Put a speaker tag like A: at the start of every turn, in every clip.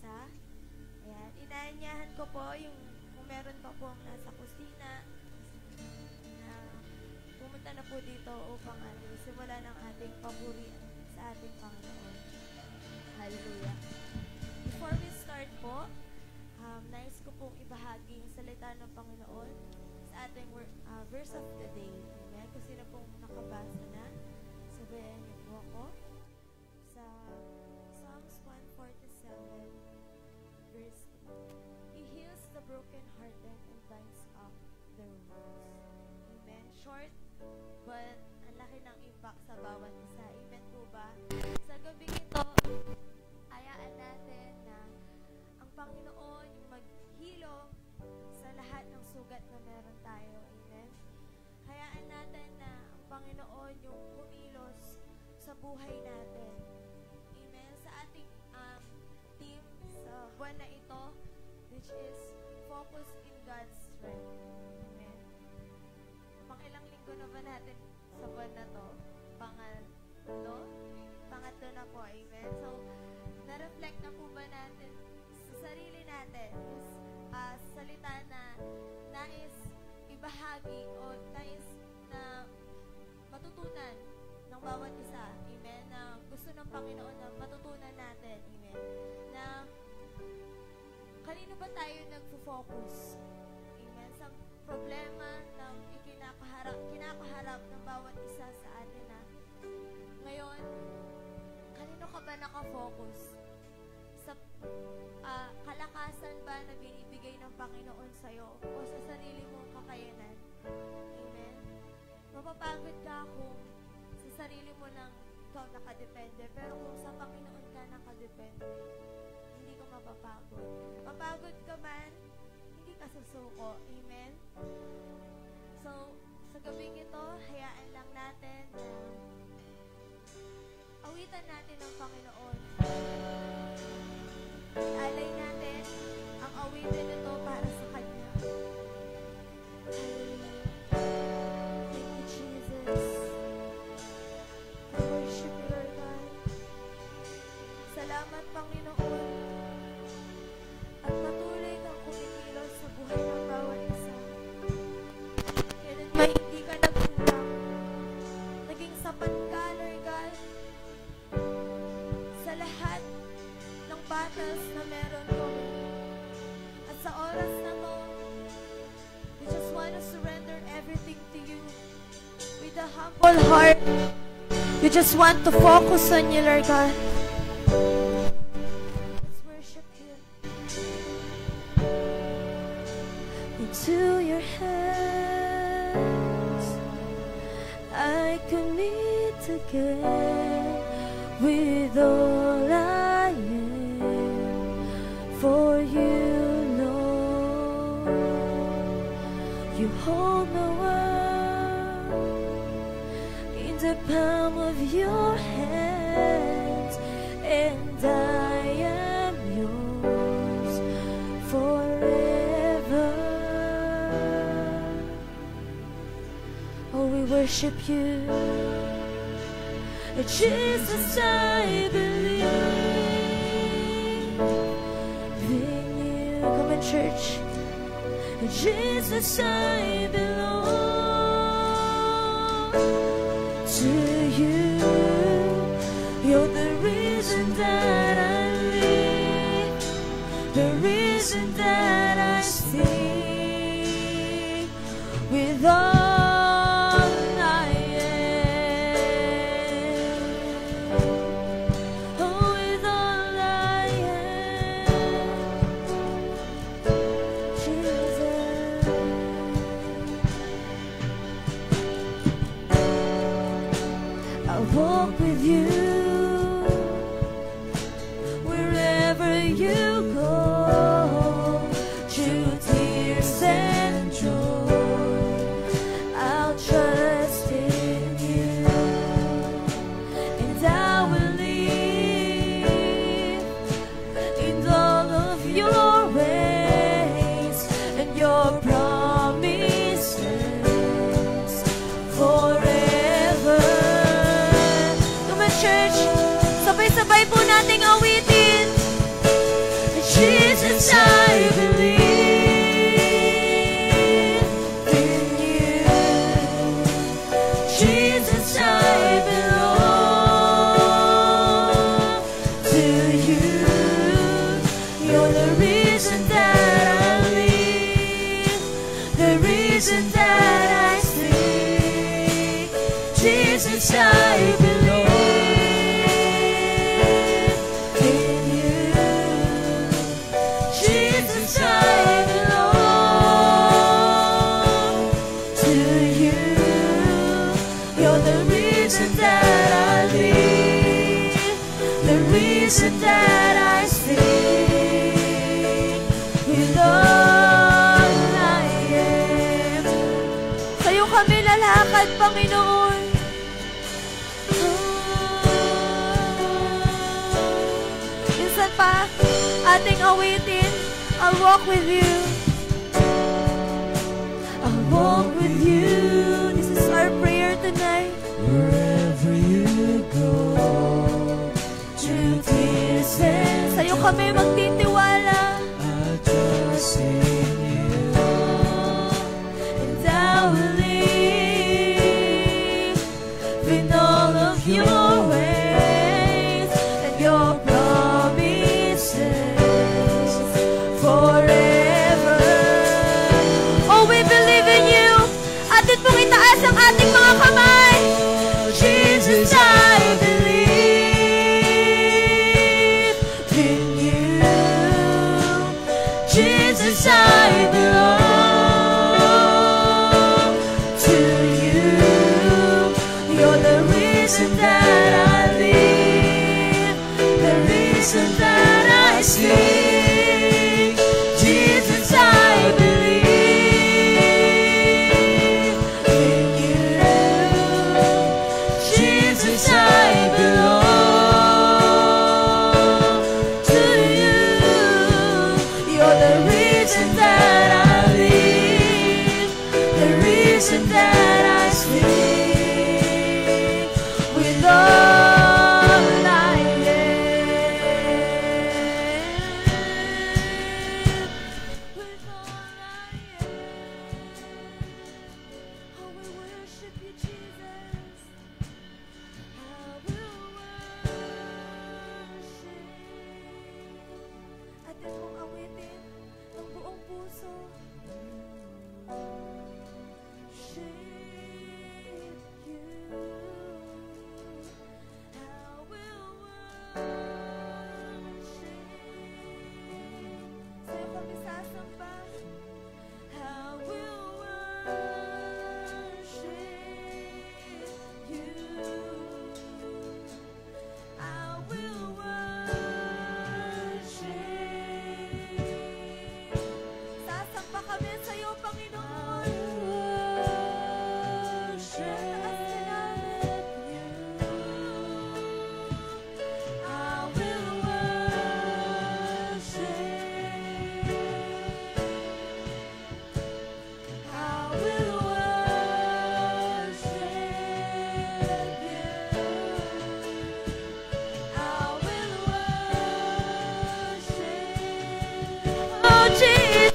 A: isa. Ayan, inaanyahan ko po yung kung meron pa pong nasa kusina na pumunta na po dito upang simula ng ating papurihan sa ating Panginoon. Hallelujah. Before we start po, nais ko pong ibahagi yung salita ng Panginoon sa ating verse of the day. Amen. Kung sino pong nakabasa na, sabayan niyo po ako sa Psalms 147, verse 2. He heals the brokenhearted and binds up their wounds. Amen. Short, but ang laki ng impact sa bawat isa. Amen po ba? Sa gabing ito, hayaan natin na ang Panginoon yung maghilom sa lahat ng sugat na meron tayo. Amen. Hayaan natin na ang Panginoon yung kumilos sa buhay natin. Amen. Sa ating team sa buwan na ito, which is Focus in God's Strength. Amen. Pang-ilang linggo na ba natin sa buwan na to? Pangatlo na po. Amen. So, na-reflect na po ba natin sa sarili natin yung salita na nais ibahagi o nais na matutunan ng bawat isa. Amen. Na gusto ng Panginoon na matutunan natin. Amen. Na kanino ba tayo nagfo-focus? Amen. Sa problema ng kinakaharap ng bawat isa sa atin na ngayon, kanino ka ba nakafocus? Sa kalakasan ba na binibigay ng Panginoon sa'yo o sa sarili mong kakayanan? Amen. Mapapagod ka kung sa sarili mo lang ikaw nakadepende, pero kung sa Panginoon ka nakadepende, hindi ka mapapagod. Mapagod ka man, hindi ka susuko. Amen. So, sa gabing ito, hayaan lang natin na awitan natin ang Panginoon. Alay natin ang awitin ito para sa Kanya. Thank you, Jesus. I worship you, Lord God. Salamat, Panginoon. At patuloy kang kumikilos sa buhay ng bawat isa. Kailan may hindi ka nagkulang. Naging sapat ka, Lord God, sa lahat ng battles na meron ko. At sa oras na to, we just want to surrender everything to you with a humble heart. We just want to focus on you, Lord God. Let's worship Him. Into your hands I commit again with all I am for you, Lord. You hold my world in the palm of your hands, and I am yours forever. Oh, we worship you. Jesus, I believe in you. Come on, church. Jesus, I belong to you. You're the reason that I live, the reason that I sing with all walk with you wherever you go, through tears and joy. I'll trust in you, and I will live in all of your ways and your promises forever. Church, sabay-sabay po nating awitin Jesus, I believe in you. Jesus, I belong to you. You're the reason that I live, the reason that I sing. Jesus, I belong in you. Jesus, I belong to you. You're the reason that I live, the reason that I sing. With all I am, sa'yo kami lalakad, Panginoon. Minsan pa ating awitin, I'll walk with you. I'll walk with you. This is our prayer tonight.
B: Wherever you go,
A: Truth is there. Sa'yo kami magtitiwala.
B: I trust in you.
A: And I will live in all of your ways and your promises forever. Oh, we believe in you. Atin pong itaas ang ating mga kamay. Jesus, I believe in you. Jesus, I belong to you. You're the reason that I live, the reason that I sing. Jesus, I believe in you. Jesus, I belong to you. You're the reason that I live, the reason that I sing. With all I am, with all I am, oh, we worship you, Jesus. I will worship. Atin mong awitin ang buong puso. Shape you. I will worship. Sa'yo kami sasamba. I will worship you. I will worship. Sasamba kami sa'yo, Panginoon. Taas ka namin. I will worship. I will worship you. I will worship. Oh, Jesus.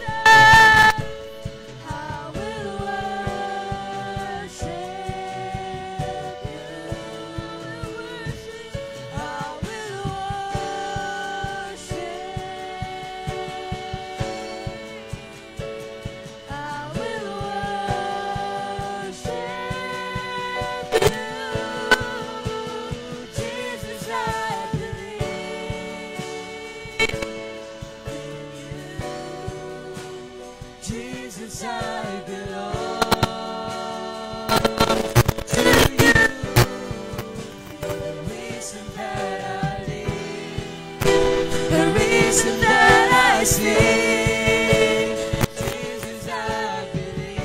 A: I will worship you. I will worship. I will worship you. Jesus, I believe in you.
B: Jesus, I belong to you. You're the reason that I live,
A: The reason that I sing.
B: Jesus, I believe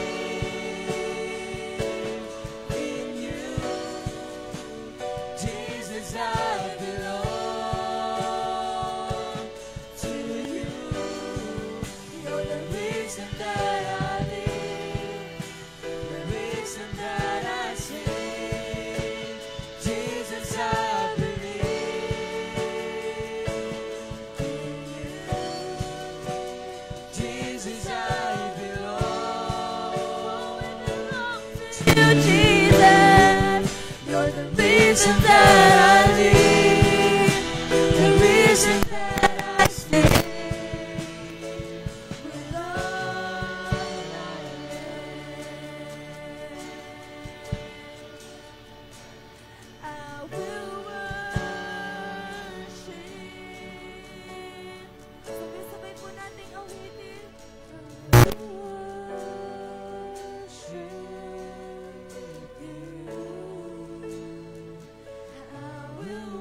B: in you. Jesus, I belong to you.
A: You're the reason that I live,
B: The reason that I sing. Jesus, I believe in you.
A: you, Jesus. You're the reason that I live, the reason that I stay. With all I am, I will worship. Sabay-sabay po nating awitin. I will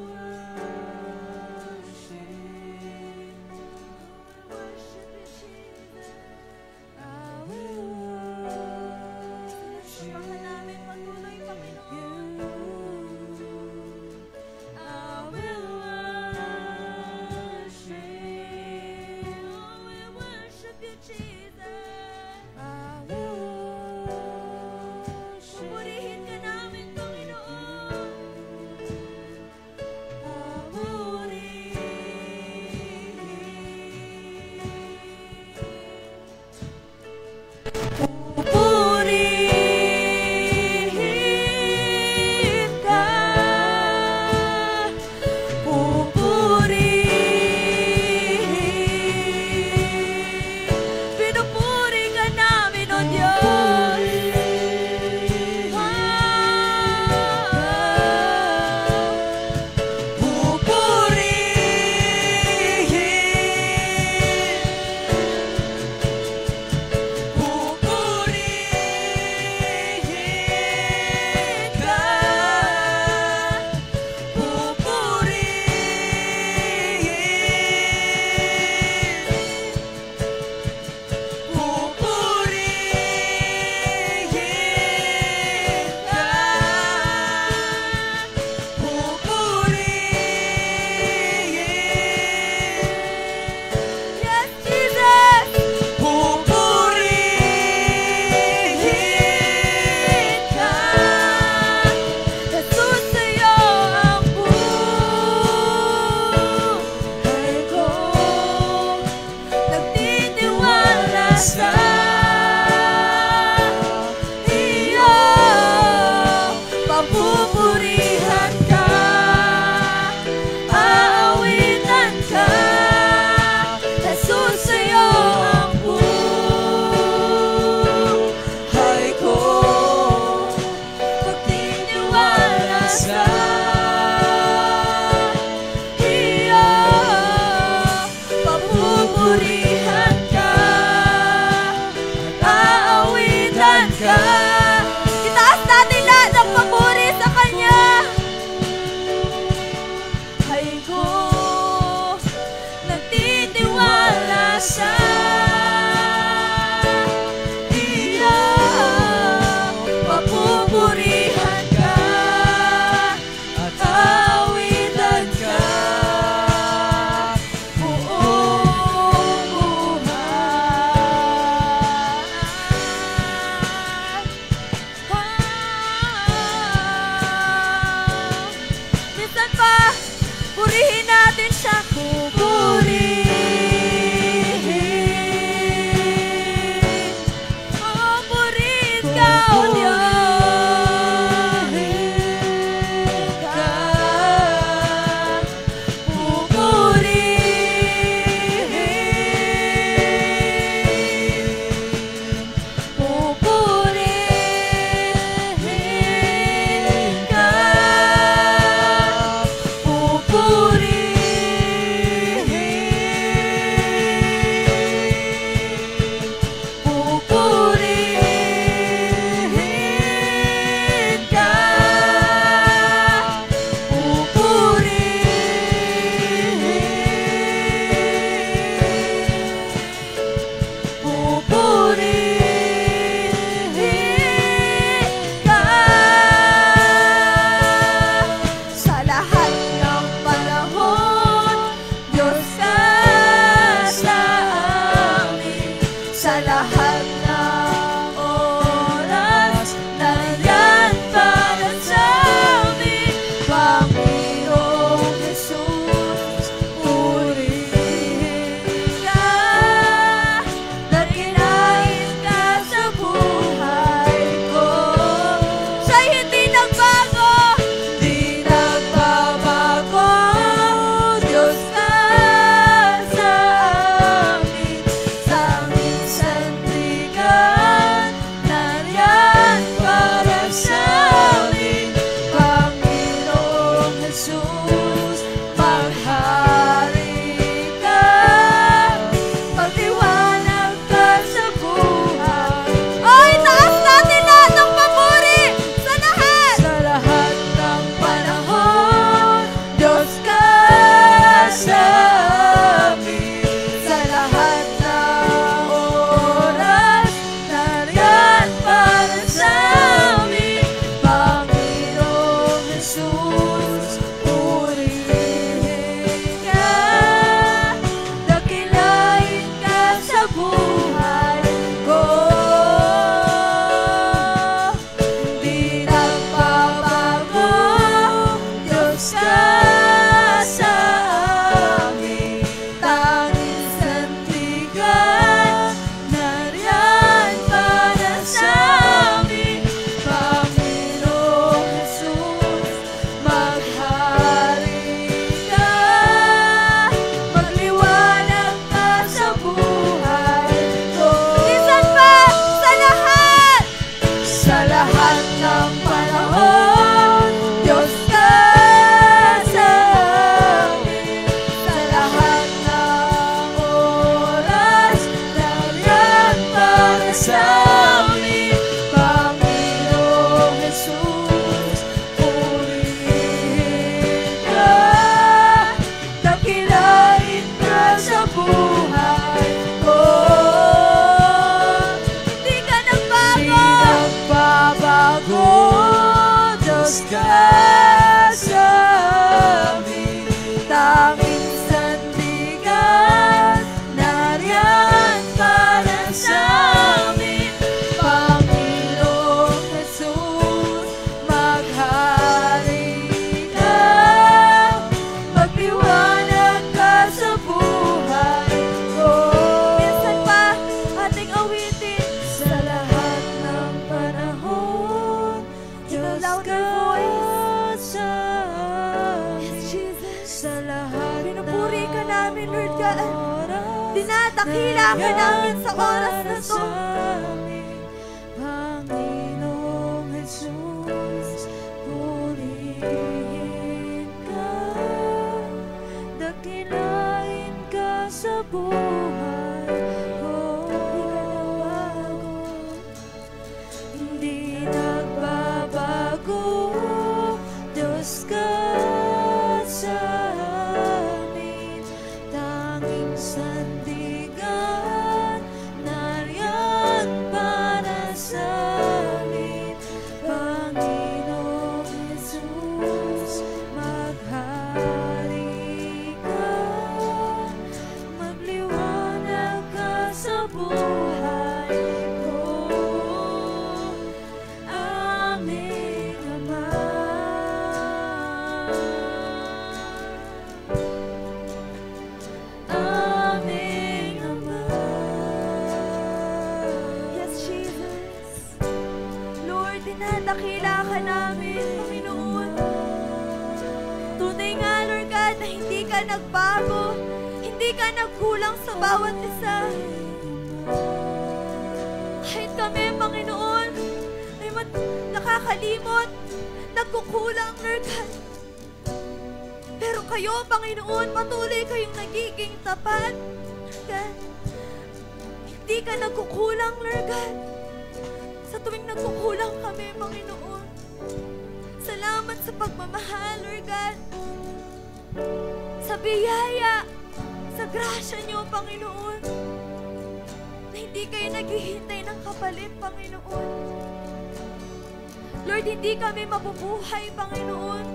B: ka sa amin, tanging sandigan, nariyan para sa amin. Panginoong Jesus, maghari ka, magliwanag ka sa buhay ko.
A: Minsan pa ating awitin
B: Sa lahat ng panahon, Diyos
A: louder
B: ka
A: voice.
B: sa amin.
A: Yes, Jesus.
B: Sa lahat
A: Pinupuri ka
B: ng
A: namin, Lord God.
B: oras,
A: Dinadakila ka namin sa oras na to.
B: Panginoong Jesus, purihin ka, dakilain ka sa buhay ko. Hindi nagbabago, Diyos ka sa amin, tanging sandigan, nariyan para sa amin. Panginoong Jesus, maghari ka, magliwanag ka sa buhay ko. Aming Ama. Aming Ama.
A: Yes, Jesus. Lord, dinadakila ka namin, Panginoon. Tunay nga, Lord God, na hindi ka nagbago. Hindi ka nagkulang sa bawat isa. Kahit kami, Panginoon, ay nakakalimot, nagkukulang, Lord God. Pero kayo, Panginoon, patuloy kayong nagiging tapat. God, hindi ka nagkukulang, Lord God. Sa tuwing nagkukulang kami, Panginoon. Salamat sa pagmamahal, Lord God. Sa biyaya, sa grasya niyo, Panginoon. Na hindi kayo naghihintay ng kapalit, Panginoon. Lord, hindi kami mabubuhay, Panginoon,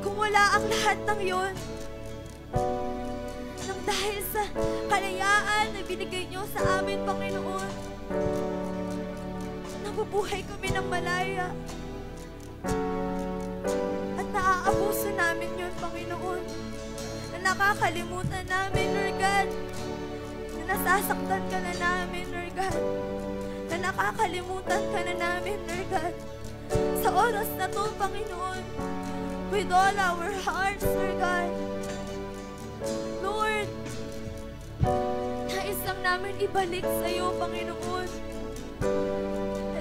A: kung wala ang lahat ng yon. Nang dahil sa kalayaan na binigay niyo sa amin, Panginoon, nabubuhay kami ng malaya. At naaabuso namin yun, Panginoon. Na nakakalimutan namin, Lord God, na nasasaktan ka na namin, Lord God. Na nakakalimutan ka na namin, Lord God. Sa oras na to, Panginoon, with all our hearts, Lord God. Lord, nais lang namin ibalik sa iyo, Panginoon.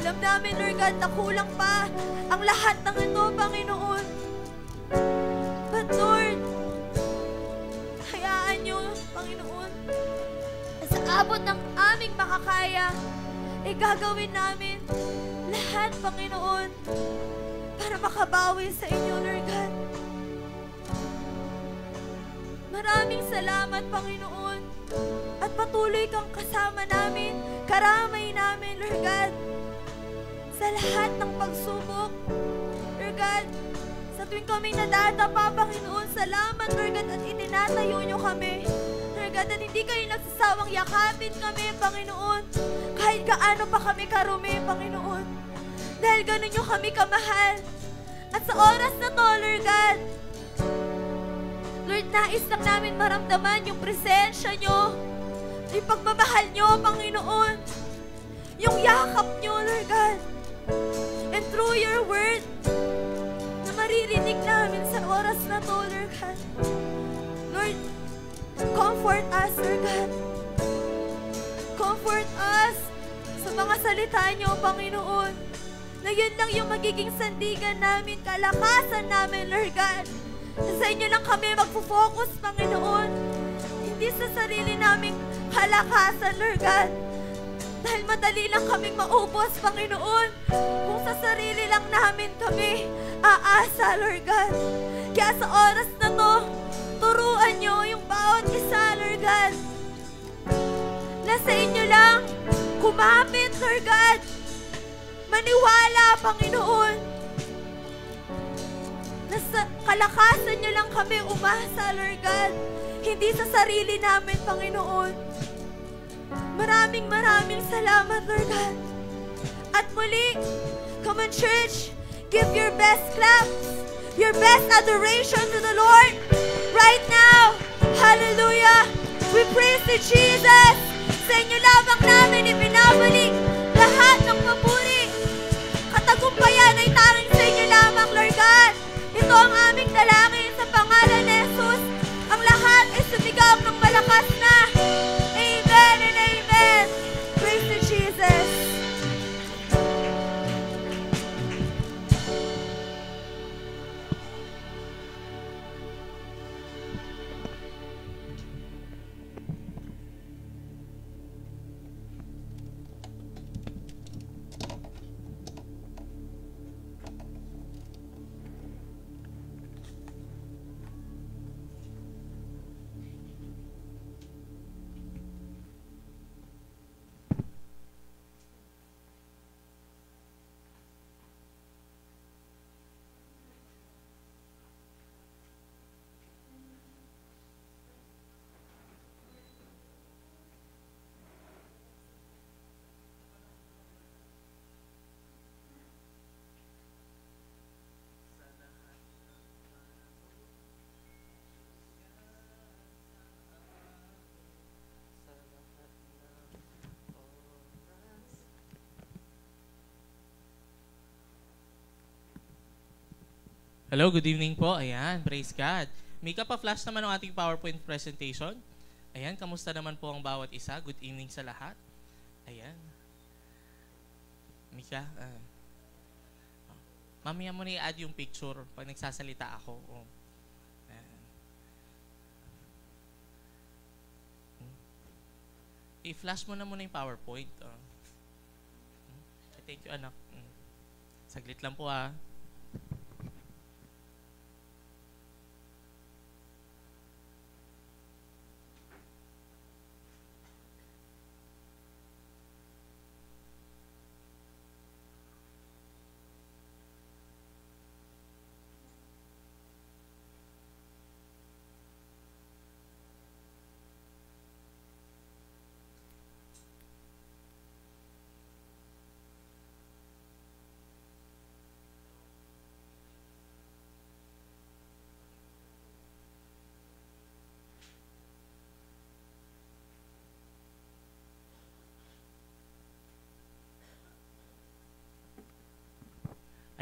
A: Alam namin, Lord God, na kulang pa ang lahat ng ito, Panginoon. But Lord, hayaan niyo, Panginoon, na sa abot ng aming makakaya, ay gagawin namin lahat, Panginoon, para makabawi sa inyo, Lord God. Maraming salamat, Panginoon, at patuloy kang kasama namin, karamay namin, Lord God, sa lahat ng pagsubok, Lord God. Sa tuwing kami nadadapa, Panginoon, salamat, Lord God, at itinatayo niyo kami, Lord God, at hindi kayo nagsasawang yakapin kami, Panginoon, kahit gaano pa kami karumi, Panginoon, dahil ganun niyo kami kamahal. At sa oras na to, Lord God, Lord, nais lang namin maramdaman yung presensya niyo, yung pagmamahal niyo, Panginoon, yung yakap niyo, Lord God, and through your word, na maririnig namin sa oras na to, Lord God. Lord, comfort us, Lord God. Comfort us sa mga salita niyo, Panginoon, na yun lang yung magiging sandigan namin, kalakasan namin, Lord God. Sa inyo lang kami magpo-focus, Panginoon. Hindi sa sarili naming kalakasan, Lord God. Dahil madali lang kaming maubos, Panginoon, kung sa sarili lang namin kami aasa, Lord God. Kaya sa oras na to, turuan nyo yung bawat isa, Lord God. Nasa inyo lang kumapit, Lord God. Maniwala, Panginoon. sa kalakasan niyo lang kami umasa, Lord God. Hindi sa sarili namin, Panginoon. Maraming salamat, Lord God. At muli, come on, church, give your best claps, your best adoration to the Lord right now. Hallelujah! We praise you, Jesus. Sa inyo lamang namin ibinabalik lahat ng papuri. Katagumpayan ay tanging sa inyo lamang, Lord God. Ito ang aming dalangin sa pangalan ni Jesus. Ang lahat ay sumigaw ng malakas na Amen and Amen. Praise you, Jesus.
C: Hello, good evening po. Ayan, praise God. Mika, pa-flash naman ang ating PowerPoint presentation. Ayan, kamusta naman po ang bawat isa? Good evening sa lahat. Ayan. Mika, mamaya mo na i-add yung picture pag nagsasalita ako. Oh. Ayan. I-flash mo na muna yung PowerPoint. Oh. Thank you, anak. Saglit lang po, ah.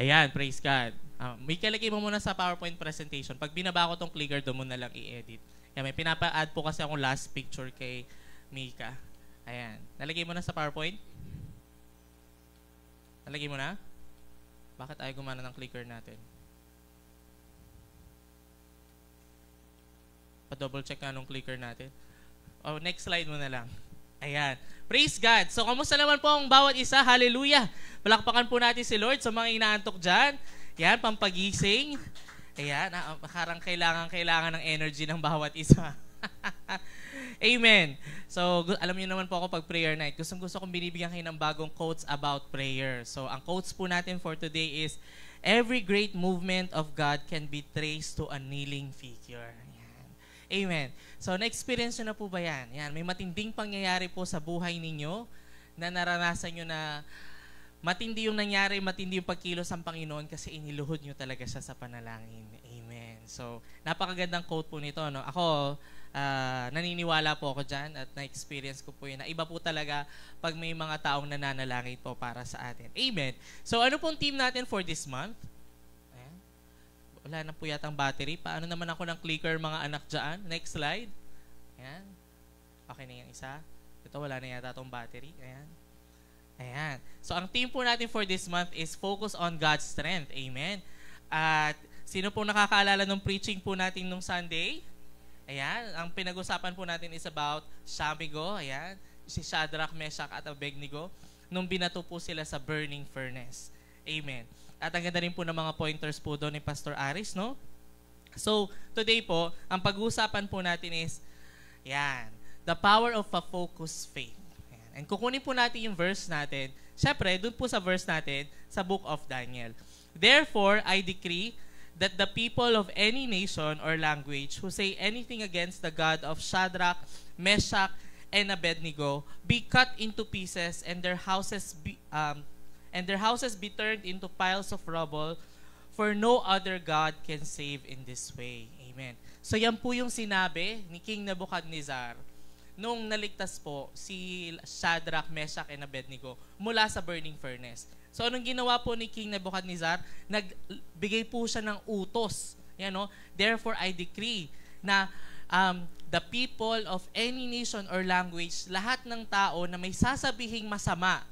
C: Ayan, praise God. May kalagay mo muna sa PowerPoint presentation. Pag binaba ko tong clicker, doon mo na lang i-edit. Ayan, may pinapa-add po kasi akong last picture kay Mika. Ayan. Nalagay mo na sa PowerPoint? Nalagay mo na? Bakit ayaw gumana ng clicker natin? Pa-double check nga nung clicker natin. Oh, next slide mo na lang. Ayan. Praise God. So, kamusta naman po ang bawat isa? Hallelujah. Palakpakan po natin si Lord sa mga inaantok dyan. Yan, pampagising. Ayan, parang kailangan ng energy ng bawat isa. Amen. So, alam niyo naman po ako pag prayer night, gusto kong binibigyan kayo ng bagong quotes about prayer. So, ang quotes po natin for today is, every great movement of God can be traced to a kneeling figure. Amen. So, na-experience nyo na po ba yan? Yan, may matinding pangyayari po sa buhay ninyo na naranasan nyo na matindi yung nangyari, matindi yung pagkilos ng Panginoon kasi iniluhod nyo talaga siya sa panalangin. Amen. So, napakagandang quote po nito. No? Ako, naniniwala po ako dyan at na-experience ko po yun na iba po talaga pag may mga taong nananalangin po para sa atin. Amen. So, ano pong team natin for this month? Wala na po yatang battery. Paano naman ako ng clicker, mga anak dyan? Next slide. Ayan. Okay na yung isa. Ito, wala na yata itong battery. Ayan. Ayan. So, ang team po natin for this month is focus on God's strength. Amen. At sino po nakakaalala ng preaching po natin nung Sunday? Ayan. Ang pinag-usapan po natin is about Shamigo. Ayan. Si Shadrach, Meshach, at Abednego nung binato po sila sa burning furnace. Amen. At ang ganda rin po ng mga pointers po doon ni Pastor Aris, no? So, today po, ang pag-uusapan po natin is, yan, the power of a focused faith. Yan. And kukunin po natin yung verse natin. Siyempre, doon po sa verse natin, sa book of Daniel. Therefore, I decree that the people of any nation or language who say anything against the God of Shadrach, Meshach, and Abednego be cut into pieces, and their houses be turned into piles of rubble, for no other God can save in this way. Amen. So yan po yung sinabi ni King Nebuchadnezzar nung naligtas po si Shadrach, Meshach, and Abednego mula sa burning furnace. So anong ginawa po ni King Nebuchadnezzar? Nagbigay po siya ng utos. Yan, no? Therefore, I decree na the people of any nation or language, lahat ng tao na may sasabihing masama,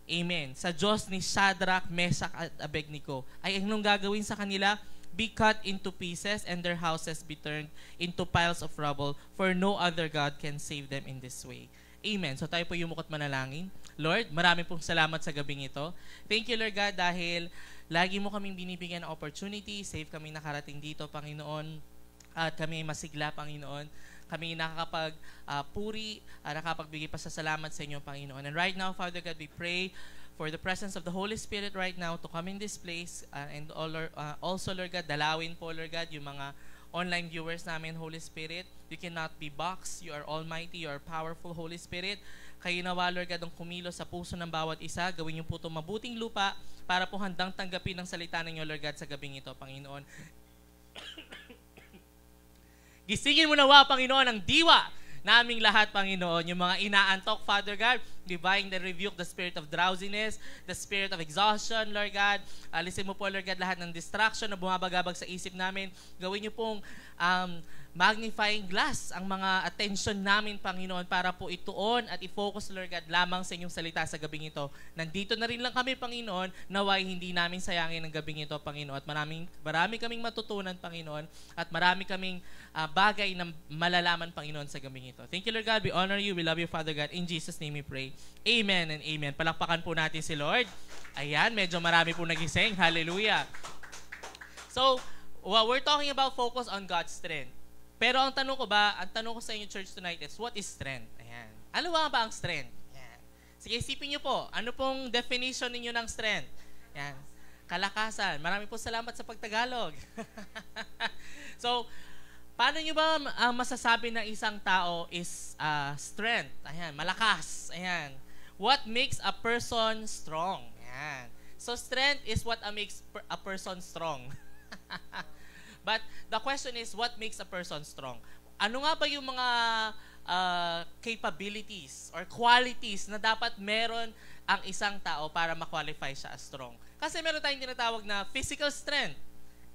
C: amen, sa Diyos ni Shadrach, Meshach, at Abednego, ay anong gagawin sa kanila? Be cut into pieces, and their houses be turned into piles of rubble, for no other God can save them in this way. Amen. So tayo po yumukot manalangin. Lord, marami pong salamat sa gabing ito. Thank you, Lord God, dahil lagi mo kaming binibigyan ng opportunity, safe kami nakarating dito, Panginoon, at kami masigla, Panginoon. Kami nakakapag-puri, nakapagbigay pa sa salamat sa inyo, Panginoon. And right now, Father God, we pray for the presence of the Holy Spirit right now to come in this place, and also, Lord God, dalawin po, Lord God, yung mga online viewers namin, Holy Spirit. You cannot be boxed. You are almighty. You are powerful, Holy Spirit. Kayo nawa, Lord God, ang kumilos sa puso ng bawat isa. Gawin niyo po itong mabuting lupa para po handang tanggapin ang salita ninyo, Lord God, sa gabing ito, Panginoon. Gisingin mo nawa, Panginoon, ang diwa naming lahat, Panginoon, yung mga inaantok, Father God, divine the rebuke the spirit of drowsiness, the spirit of exhaustion, Lord God. Alisin mo po, Lord God, lahat ng distraction na bumabagabag sa isip namin. Gawin niyo pong magnifying glass ang mga attention namin, Panginoon, para po ituon at i-focus, Lord God, lamang sa inyong salita sa gabing ito. Nandito na rin lang kami, Panginoon, naway hindi namin sayangin ang gabing ito, Panginoon. At marami kaming matutunan, Panginoon, at marami kaming bagay na malalaman, Panginoon, sa gabing ito. Thank you, Lord God. We honor you. We love you, Father God. In Jesus' name we pray. Amen and amen. Palakpakan po natin si Lord. Ayan, medyo marami po nagising. Hallelujah. So, we're talking about focus on God's strength. Pero ang tanong ko sa inyo, church, tonight is, what is strength? Ayan. Ano ba ang strength? Ayan. Sige, isipin niyo po, ano pong definition ninyo ng strength? Ayan. Kalakasan. Marami po salamat sa pagtagalog. So, paano nyo ba masasabi na isang tao is strength? Ayan, malakas. Ayan. What makes a person strong? Ayan. So, strength is what makes a person strong. But the question is, what makes a person strong? Ano nga ba yung mga capabilities or qualities na dapat meron ang isang tao para ma-qualify siya as strong? Kasi meron tayong tinatawag na physical strength.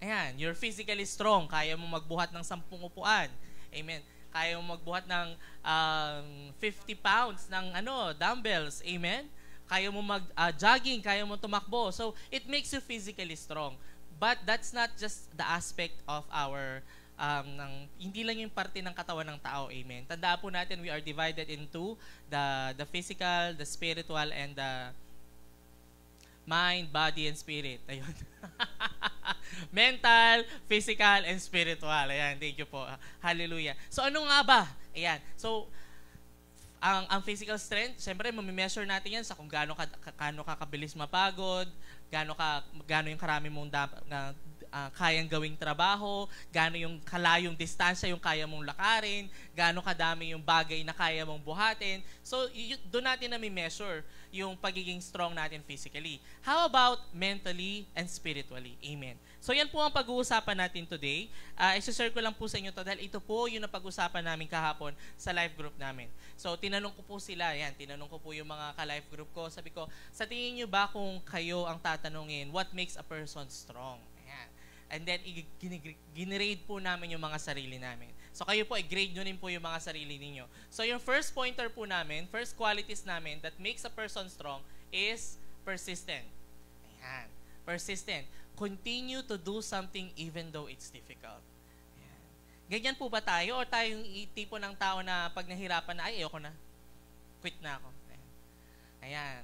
C: Ayan, you're physically strong. Kaya mo magbuhat ng 10 upuan. Amen. Kaya mo magbuhat ng 50 pounds ng dumbbells. Amen. Kaya mo mag-jogging, kaya mo tumakbo. So, it makes you physically strong. But that's not just the aspect of our, hindi lang yung parte ng katawan ng tao, amen. Tandaan po natin, we are divided into the physical, the spiritual, and the mind, body, and spirit. Ayun. Mental, physical, and spiritual. Ayan, thank you po. Hallelujah. So, ano nga ba? Ayan. So, ang physical strength, siyempre, mamimeasure natin yan sa kung gaano ka kabilis mapagod, gaano yung karami mong kayang gawing trabaho, gaano yung kalayong distansya yung kaya mong lakarin, gaano kadami yung bagay na kaya mong buhatin. So, doon natin na-measure yung pagiging strong natin physically. How about mentally and spiritually? Amen. So, yan po ang pag-uusapan natin today. I-share ko lang po sa inyo to dahil ito po yung napag-usapan namin kahapon sa life group namin. So, tinanong ko po sila, tinanong ko po yung mga ka-life group ko. Sabi ko, sa tingin nyo ba kung kayo ang tatanungin, what makes a person strong? Ayan. And then, ginrade po namin yung mga sarili namin. So, kayo po, i-grade nyo rin po yung mga sarili ninyo. So, yung first pointer po namin, first qualities namin that makes a person strong is persistent. Ayan. Persistent. Continue to do something even though it's difficult. Ayan. Ganyan po ba tayo? O tayo yung tipo ng tao na pag nahirapan na, ay, ayoko na. Quit na ako. Ayan. Ayan.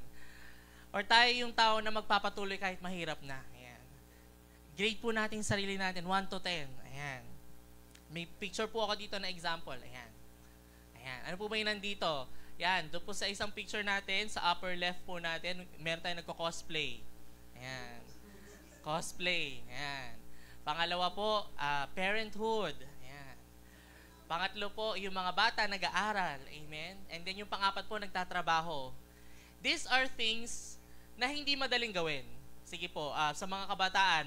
C: Or tayo yung tao na magpapatuloy kahit mahirap na. Ayan. Grade po natin sarili natin, 1 to 10. Ayan. May picture po ako dito na example. Ayan. Ayan. Ano po ba yung nandito? Ayan. Doon po sa isang picture natin, sa upper left po natin, meron tayong nagko-cosplay. Ayan. Cosplay. Ayan. Pangalawa po, parenthood. Ayan. Pangatlo po, yung mga bata nag-aaral. Amen. And then yung pang-apat po, nagtatrabaho. These are things na hindi madaling gawin. Sige po, sa mga kabataan,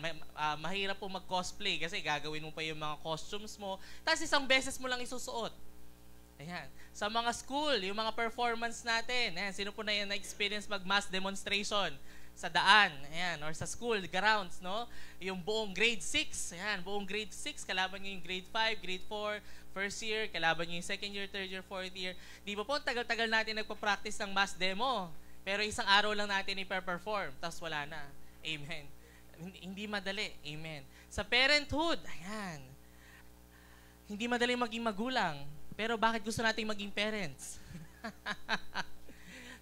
C: mahirap po mag-cosplay kasi gagawin mo pa yung mga costumes mo, tapos isang beses mo lang isusuot. Ayan. Sa mga school, yung mga performance natin, ayan, sino po na yan na-experience mag-mass demonstration sa daan, ayan, or sa school, grounds, no? Yung buong grade 6, ayan, buong grade 6, kalaban nyo yung grade 5, grade 4, first year, kalaban nyo yung second year, third year, fourth year. Di ba po, tagal-tagal natin nagpa-practice ng mass demo, pero isang araw lang natin i-perform, tapos wala na. Amen. Hindi madali. Amen. Sa parenthood, ayan, hindi madali maging magulang, pero bakit gusto nating maging parents?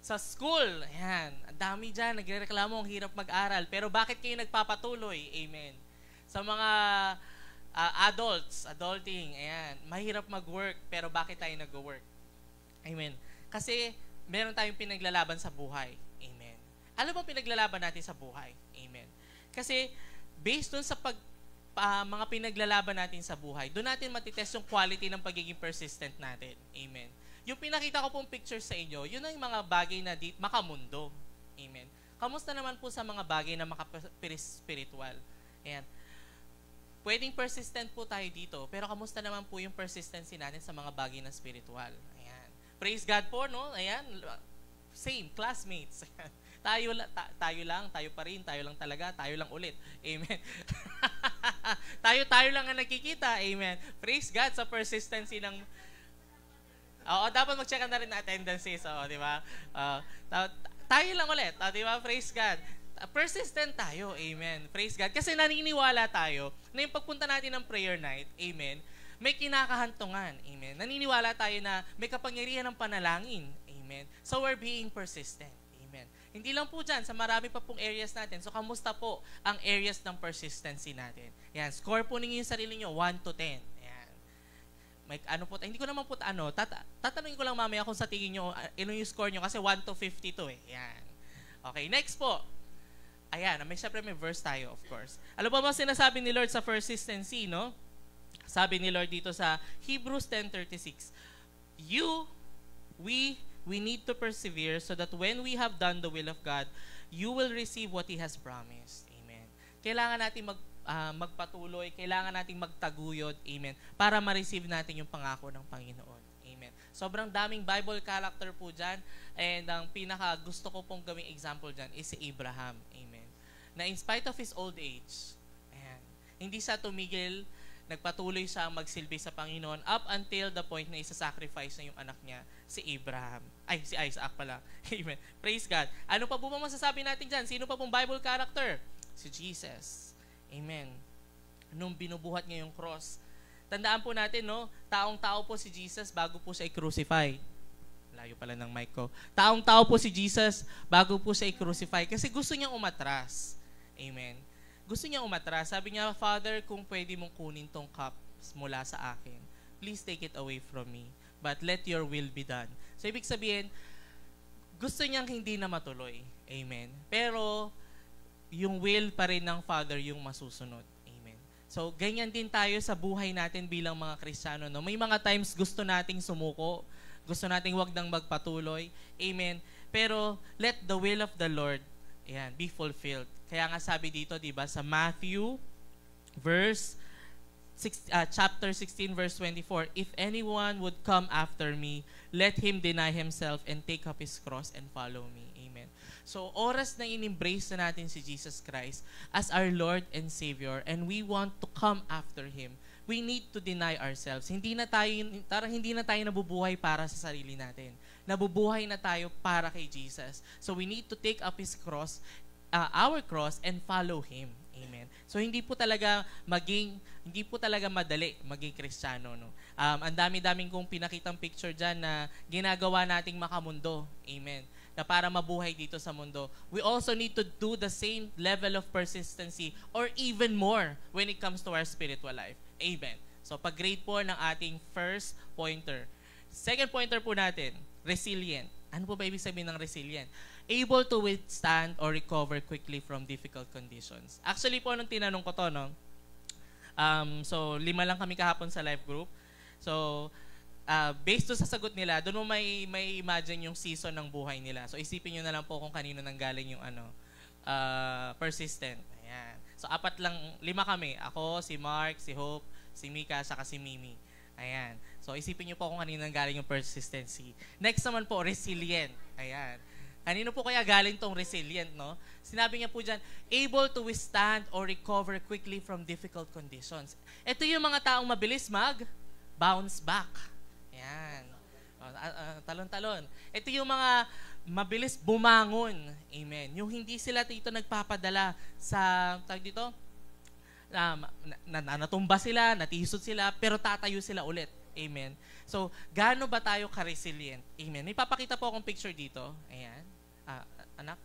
C: Sa school, ayan, ang dami dyan, nagrereklamo, ang hirap mag-aral. Pero bakit kayo nagpapatuloy? Amen. Sa mga adulting, ayan, mahirap mag-work, pero bakit tayo nag-work? Amen. Kasi meron tayong pinaglalaban sa buhay. Amen. Ano ba pinaglalaban natin sa buhay? Amen. Kasi based dun sa mga pinaglalaban natin sa buhay, doon natin matitest yung quality ng pagiging persistent natin. Amen. Yung pinakita ko pong picture sa inyo, yun ang mga bagay na makamundo. Amen. Kamusta naman po sa mga bagay na makaspiritual? Ayan. Pwedeng persistent po tayo dito, pero kamusta naman po yung persistency natin sa mga bagay na spiritual? Ayan. Praise God po, no? Ayan. Same, classmates. Tayo lang, tayo pa rin, tayo lang talaga, tayo lang ulit. Amen. tayo lang ang nakikita. Amen. Praise God sa persistency ng... Oo, dapat mag-check na rin na attendances. Oo, di ba? Tayo lang ulit. Di ba? Praise God. Persistent tayo. Amen. Praise God. Kasi naniniwala tayo na yung pagpunta natin ng prayer night, amen, may kinakahantungan. Amen. Naniniwala tayo na may kapangyarihan ng panalangin. Amen. So we're being persistent. Amen. Hindi lang po dyan, sa marami pa pong areas natin. So, kamusta po ang areas ng persistency natin? Yan, score po ninyo yung sarili nyo, 1 to 10. Yan. May, ano po, hindi ko naman po, tatanungin ko lang mamaya kung sa tingin nyo, ano yung score nyo, kasi 1 to 52 eh. Yan. Okay, next po. Ayan, syempre may verse tayo, of course. Alam ba sinasabi ni Lord sa persistency, no? Sabi ni Lord dito sa Hebrews 10:36, we need to persevere so that when we have done the will of God, you will receive what He has promised. Amen. Kailangan natin magpatuloy, kailangan natin magtaguyod, amen, para ma-receive natin yung pangako ng Panginoon. Amen. Sobrang daming Bible character po dyan, and ang pinaka gusto ko pong gawing example dyan is si Abraham. Amen. Na in spite of his old age, ayan, hindi siya tumigil, nagpatuloy siya magsilbi sa Panginoon up until the point na isa-sacrifice na yung anak niya, si Abraham. Si Isaac pala. Amen. Praise God. Ano pa po ba masasabi natin dyan? Sino pa pong Bible character? Si Jesus. Amen. Nung binubuhat niya yung cross. Tandaan po natin, no? Taong-tao po si Jesus bago po siya i-crucify. Layo pala ng mic ko. Taong-tao po si Jesus bago po siya i-crucify kasi gusto niyang umatras. Amen. Gusto niya umatras. Sabi niya, Father, kung pwede mong kunin tong cup mula sa akin, please take it away from me. But let your will be done. So, ibig sabihin, gusto niyang hindi na matuloy. Amen. Pero, yung will pa rin ng Father yung masusunod. Amen. So, ganyan din tayo sa buhay natin bilang mga Kristiyano. No? May mga times gusto nating sumuko. Gusto nating wag nang magpatuloy. Amen. Pero, let the will of the Lord be fulfilled. Kaya nga sabi dito, di ba, sa Matthew chapter 16 verse 24, if anyone would come after me, let him deny himself and take up his cross and follow me. Amen. So, oras na in-embrace na natin si Jesus Christ as our Lord and Savior, and we want to come after Him, we need to deny ourselves. Hindi na tayo nabubuhay para sa sarili natin. Nabubuhay na tayo para kay Jesus. So, we need to take up His cross, our cross, and follow Him. Amen. So, hindi po talaga madali maging Kristiyano, no? Ang dami-daming kong pinakitang picture dyan na ginagawa nating makamundo. Amen. Na para mabuhay dito sa mundo. We also need to do the same level of persistency or even more when it comes to our spiritual life. Amen. So, pag-grade po ng ating first pointer. Second pointer po natin, resilient. Ano po ba ibig sabihin ng resilient? Able to withstand or recover quickly from difficult conditions. Actually po, nung tinanong ko to, no, So, 5 lang kami kahapon sa life group. So, based doon sa sagot nila, doon mo may imagine yung season ng buhay nila. So, isipin nyo na lang po kung kanino nanggaling yung persistent. Ayan. So, 5 kami. Ako, si Mark, si Hope, si Mika, saka si Mimi. Ayan. So, isipin nyo po kung kanino nanggaling yung persistency. Next naman po, resilient. Ayan. Kanino po kaya galing tong resilient, no? Sinabi niya po dyan, able to withstand or recover quickly from difficult conditions. Ito yung mga taong mabilis bounce back. Ayan. Talon-talon. Ito yung mga mabilis bumangon. Amen. Yung hindi sila dito nagpapadala sa, tawag dito, natumba sila, natisod sila, pero tatayo sila ulit. Amen. So, gaano ba tayo ka-resilient? Amen. May papakita po akong picture dito. Ayan. Anak,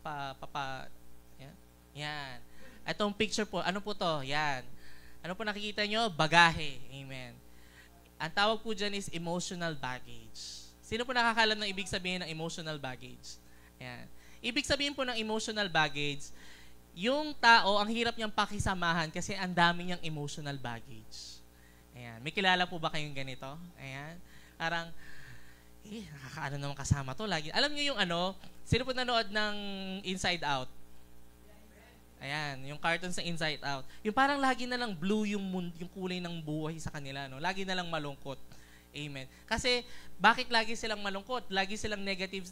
C: yan. Yan. Itong picture po, ano po to? Yan. Ano po nakikita nyo? Bagahe. Amen. Ang tawag po dyan is emotional baggage. Sino po nakakalam ng ibig sabihin ng emotional baggage? Ayan. Ibig sabihin po ng emotional baggage, yung tao, ang hirap niyang pakisamahan kasi ang dami niyang emotional baggage. Ayan. May kilala po ba kayong ganito? Ayan. Parang, nakakaano naman kasama to. Lagi. Alam niyo yung sino po nanood ng Inside Out? Ayan, yung cartoon sa Inside Out. Yung parang lagi na lang blue yung kulay ng buhay sa kanila. No? Lagi na lang malungkot. Amen. Kasi, bakit lagi silang malungkot? Lagi silang negative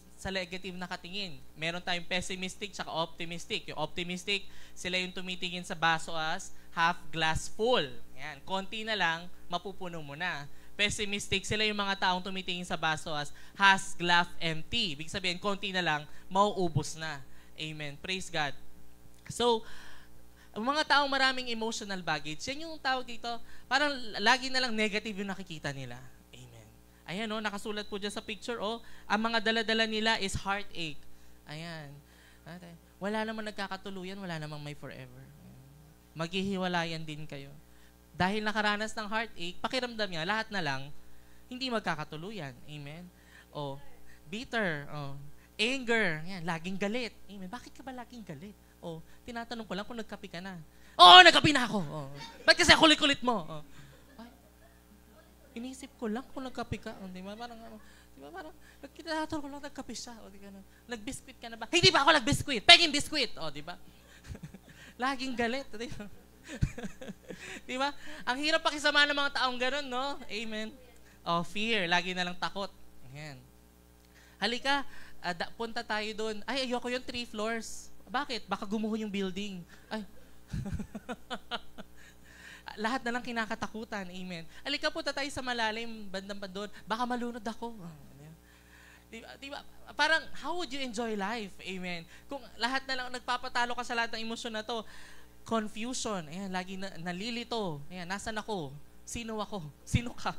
C: nakatingin. Meron tayong pessimistic tsaka optimistic. Yung optimistic, sila yung tumitingin sa baso as half glass full. Ayan, konti na lang, mapupuno mo na. Pessimistic, sila yung mga taong tumitingin sa baso as half glass empty. Ibig sabihin, konti na lang, mauubos na. Amen. Praise God. So, ang mga taong maraming emotional baggage, yan yung tawag dito, parang lagi na lang negative yung nakikita nila. Amen. Ayan, nakasulat po dyan sa picture, ang mga dala-dala nila is heartache. Ayan. Wala namang nagkakatuluyan, wala namang may forever. Maghihiwalayan din kayo. Dahil nakaranas ng heartache, pakiramdam niya, lahat na lang, hindi magkakatuluyan. Amen. Bitter. Anger. Yan, laging galit. Amen. Bakit ka ba laging galit? Tinatanong ko lang kung nagkapi ka na. Nagkapi na ako. Ba't kasi kulit-kulit mo? Inisip ko lang kung nagkapi ka. Di ba? Parang, tinatanong ko lang nagkapi siya. Nagbiskwit ka na ba? Hindi ba ako nagbiskwit? Peging biskwit. Di ba? Laging galit. Di ba? Diba? Ang hirap pakisama ng mga taong gano'n, no? Amen. Fear. Lagi na lang takot. Ayan. Halika, punta tayo doon. Ay, ayoko yung 3 floors. Bakit? Baka gumuho yung building. Ay. Lahat na lang kinakatakutan. Amen. Halika, punta tayo sa malalim, bandang pa doon. Baka malunod ako. Diba? Parang, how would you enjoy life? Amen. Kung lahat na lang nagpapatalo ka sa lahat ng emosyon na to, confusion. Ayan, lagi nalilito. Ayan, nasan ako? Sino ako? Sino ka?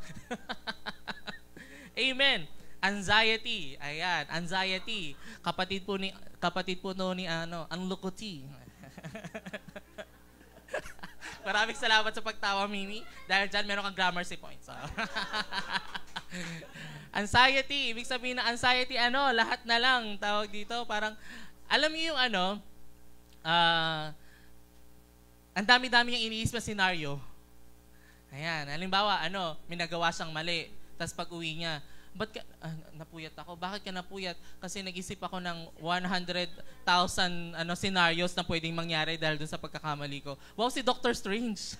C: Amen. Anxiety. Ayan, anxiety. Kapatid po ni ang Lukuti. Maraming salamat sa pagtawa, Mimi. Dahil dyan, meron kang grammar points. Anxiety. Ibig sabihin na anxiety, lahat na lang. Tawag dito, parang, alam niyo yung ang dami-dami yung iniisip na senaryo. Ayan, halimbawa, may nagawa siyang mali. Tapos pag uwi niya, ba't ka, napuyat ako? Bakit ka napuyat? Kasi nag-isip ako ng 100,000 scenarios na pwedeng mangyari dahil dun sa pagkakamali ko. Wow, si Dr. Strange.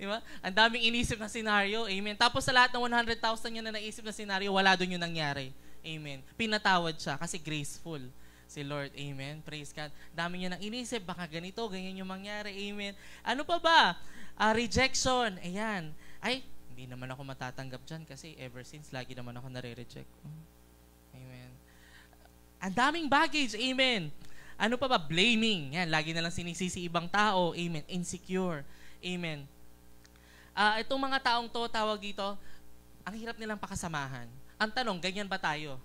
C: Diba? Ang daming inisip na senaryo. Amen. Tapos sa lahat ng 100,000 niya na naisip na senaryo, wala dun yung nangyari. Amen. Pinatawad siya kasi graceful si Lord. Amen. Praise God. Dami niya nang inisip, baka ganito, ganyan yung mangyari. Amen. Ano pa ba? Rejection. Ayan. Ay, hindi naman ako matatanggap dyan kasi ever since, lagi naman ako nare-reject. Amen. Ang daming baggage. Amen. Ano pa ba? Blaming. Yan, lagi na lang sinisisi ibang tao. Amen. Insecure. Amen. Itong mga taong to, tawag dito, ang hirap nilang pakasamahan. Ang tanong, ganyan ba tayo?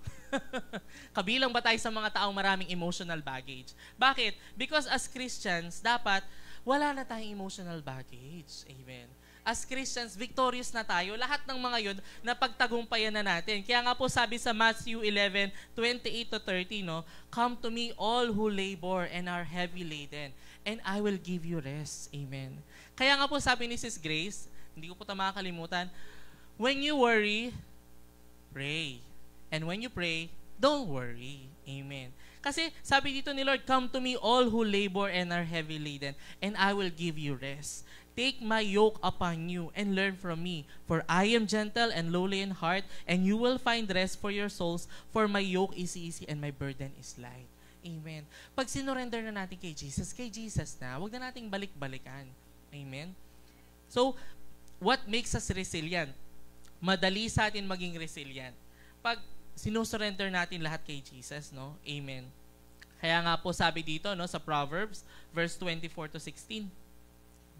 C: Kabilang ba tayo sa mga taong maraming emotional baggage? Bakit? Because as Christians, dapat wala na tayong emotional baggage. Amen. as Christians, victorious na tayo. Lahat ng mga yun, napagtagumpayan na natin. Kaya nga po sabi sa Matthew 11:28-30, no, "Come to me all who labor and are heavy laden, and I will give you rest." Amen. Kaya nga po sabi ni Sis Grace, hindi ko po ito makakalimutan, when you worry, pray. And when you pray, don't worry. Amen. Kasi sabi dito ni Lord, "Come to me all who labor and are heavy laden, and I will give you rest. Take my yoke upon you and learn from me, for I am gentle and lowly in heart, and you will find rest for your souls, for my yoke is easy and my burden is light." Amen. Pag sinurrender na natin kay Jesus na, huwag na nating balik-balikan. Amen. So, what makes us resilient? Madali sa atin maging resilient pag sinusurrender natin lahat kay Jesus, no? Amen. Kaya nga po sabi dito, no, sa Proverbs, verse 24-16,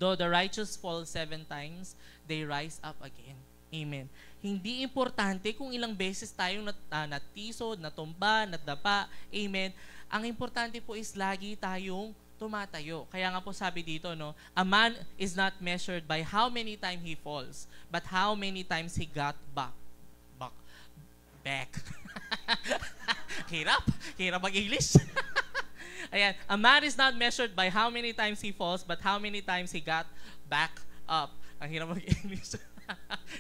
C: "Though the righteous fall 7 times, they rise up again." Amen. Hindi importante kung ilang beses tayong natisod, natumba, nadapa. Amen. Ang importante po is lagi tayong tumatayo. Kaya nga po sabi dito, no, "A man is not measured by how many times he falls, but how many times he got back." Hirap mag-English. Ayan, "A man is not measured by how many times he falls, but how many times he got back up." Ang hirap mag-English.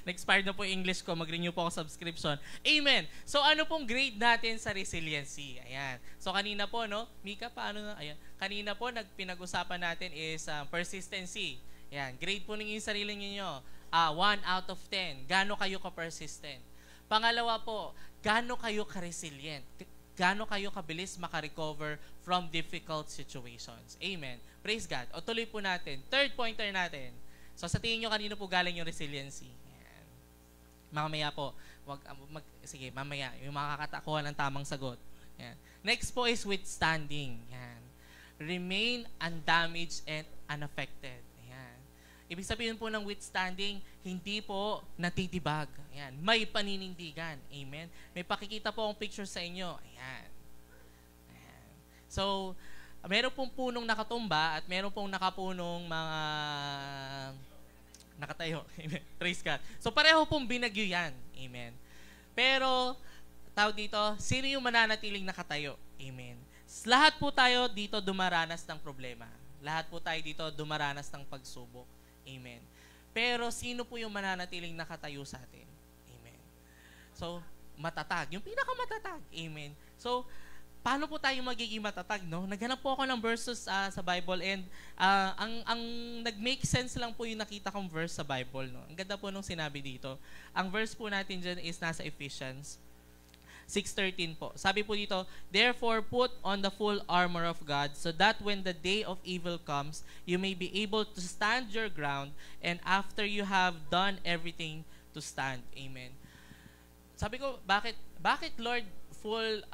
C: Na-expired na po yung English ko, mag-renew po ako subscription. Amen. So ano pong grade natin sa resiliency? Ayan. So kanina po, no, Mika, paano na? Ayan. Kanina po, pinag-usapan natin is persistency. Ayan. Grade po ninyo yung sarili niyo. 1 out of 10. Gaano kayo ka-persistent? Pangalawa po, gaano kayo ka-resilient? Gaano kayo kabilis makarecover from difficult situations? Amen. Praise God. O tuloy po natin. Third pointer natin. So sa tingin nyo, kanino po galing yung resiliency? Ayan. Mamaya po. Sige, mamaya. Yung makakatakuha ng tamang sagot. Ayan. Next po is withstanding. Ayan. Remain undamaged and unaffected. Ayan. Ibig sabihin po ng withstanding, hindi po natitibag. Ayan. May paninindigan. Amen. May pakikita po akong picture sa inyo. Ayan. Ayan. So, meron pong punong nakatumba at meron pong nakapunong mga nakatayo. Amen. Praise God. So, pareho pong binagyo yan. Amen. Pero, tawag dito, sino yung mananatiling nakatayo? Amen. Lahat po tayo dito dumaranas ng problema. Lahat po tayo dito dumaranas ng pagsubok. Amen. Pero sino po yung mananatiling nakatayo sa atin? Amen. So, matatag. Yung pinakamatatag. Amen. So, paano po tayo magiging matatag, no? Naghanap po ako ng verses sa Bible and ang nag-make sense lang po yung nakita kong verse sa Bible, no? Ang ganda po nung sinabi dito. Ang verse po natin dyan is nasa Ephesians 6:13 po. Sabi po dito, "Therefore put on the full armor of God, so that when the day of evil comes, you may be able to stand your ground, and after you have done everything, to stand." Amen. Sabi ko, bakit Lord full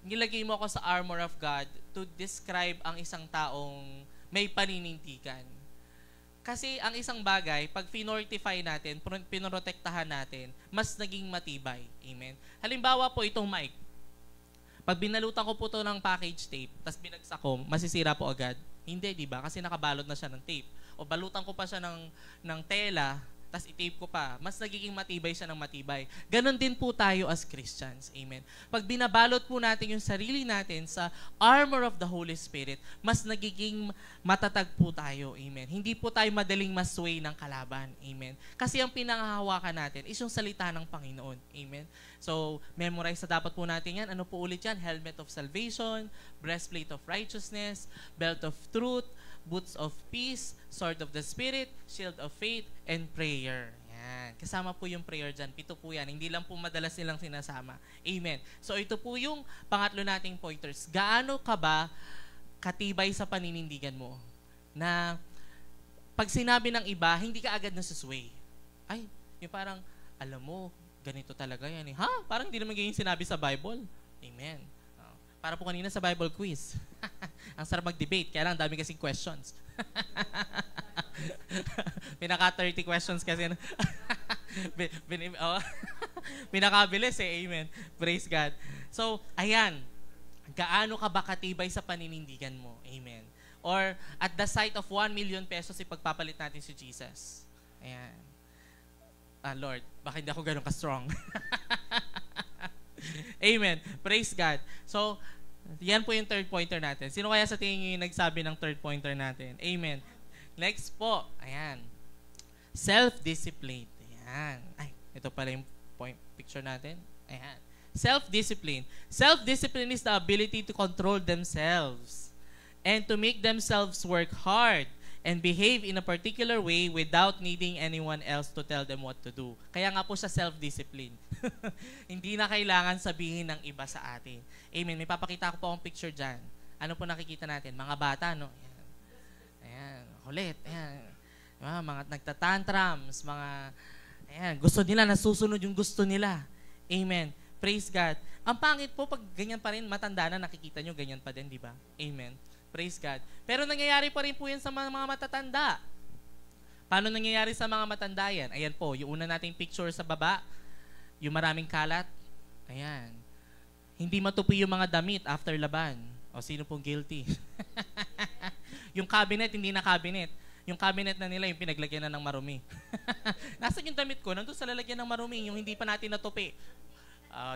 C: nilagay mo ako sa armor of God to describe ang isang taong may paninindigan? Kasi ang isang bagay, pag finortify natin, pinoprotektahan natin, mas naging matibay. Amen. Halimbawa po itong mic. Pag binalutan ko po ito ng package tape, tapos binagsak ko, masisira po agad. Hindi, di ba? Kasi nakabalot na siya ng tape. O balutan ko pa siya ng tela, tapos i-tape ko pa, mas nagiging matibay siya ng matibay. Ganon din po tayo as Christians. Amen. Pag binabalot po natin yung sarili natin sa armor of the Holy Spirit, mas nagiging matatag po tayo. Amen. Hindi po tayo madaling masway ng kalaban. Amen. Kasi ang pinangahawakan natin is yung salita ng Panginoon. Amen. So, memorize na dapat po natin yan. Ano po ulit yan? Helmet of salvation, breastplate of righteousness, belt of truth, boots of peace, sword of the Spirit, shield of faith, and prayer. Yan. Kasama po yung prayer dyan. 7 po yan. Hindi lang po madalas nilang sinasama. Amen. So ito po yung pangatlo nating pointers. Gaano ka ba katibay sa paninindigan mo? Na pag sinabi ng iba, hindi ka agad nasusway. Ay, yung parang, alam mo, ganito talaga yan. Ha? Parang hindi naman ganyan sinabi sa Bible. Amen. Para po kanina sa Bible quiz. Ang sarap mag-debate, kaya lang dami kasing questions. Pinaka 30 questions kasi. Pinakabilis eh, amen. Praise God. So, ayan. Gaano ka ba katibay sa paninindigan mo? Amen. Or, at the sight of 1 million pesos, ipagpapalit natin si Jesus. Ayan. Lord, bakit hindi ako ganun ka-strong? Amen. Praise God. So, yan po yung third pointer natin. Sino kaya sa tingin nyo yung nagsabi ng third pointer natin? Amen. Next po. Ayan. Self-discipline. Ayan. Ay, ito pala yung picture natin. Ayan. Self-discipline. Self-discipline is the ability to control themselves and to make themselves work hard and behave in a particular way without needing anyone else to tell them what to do. Kaya nga po sa self-discipline. Hindi na kailangan sabihin ng iba sa atin. Amen. May papakita ko po akong picture dyan. Ano po nakikita natin? Mga bata, no? Ayan. Ayan. Kulit. Ayan. Mga nagtatantrums, mga ayan, gusto nila, nasusunod yung gusto nila. Amen. Praise God. Ang pangit po, pag ganyan pa rin, matanda na, nakikita nyo, ganyan pa din, di ba? Amen. Praise God. Pero nangyayari pa rin po yan sa mga matatanda. Paano nangyayari sa mga matanda yan? Ayan po, yung una nating picture sa baba, yung maraming kalat. Ayan. Hindi matupi yung mga damit after laban. O sino pong guilty? Yung cabinet, hindi na cabinet. Yung cabinet na nila, yung pinaglagyan na ng marumi. Nasaan yung damit ko? Nandun sa lalagyan ng marumi, yung hindi pa natin natupi.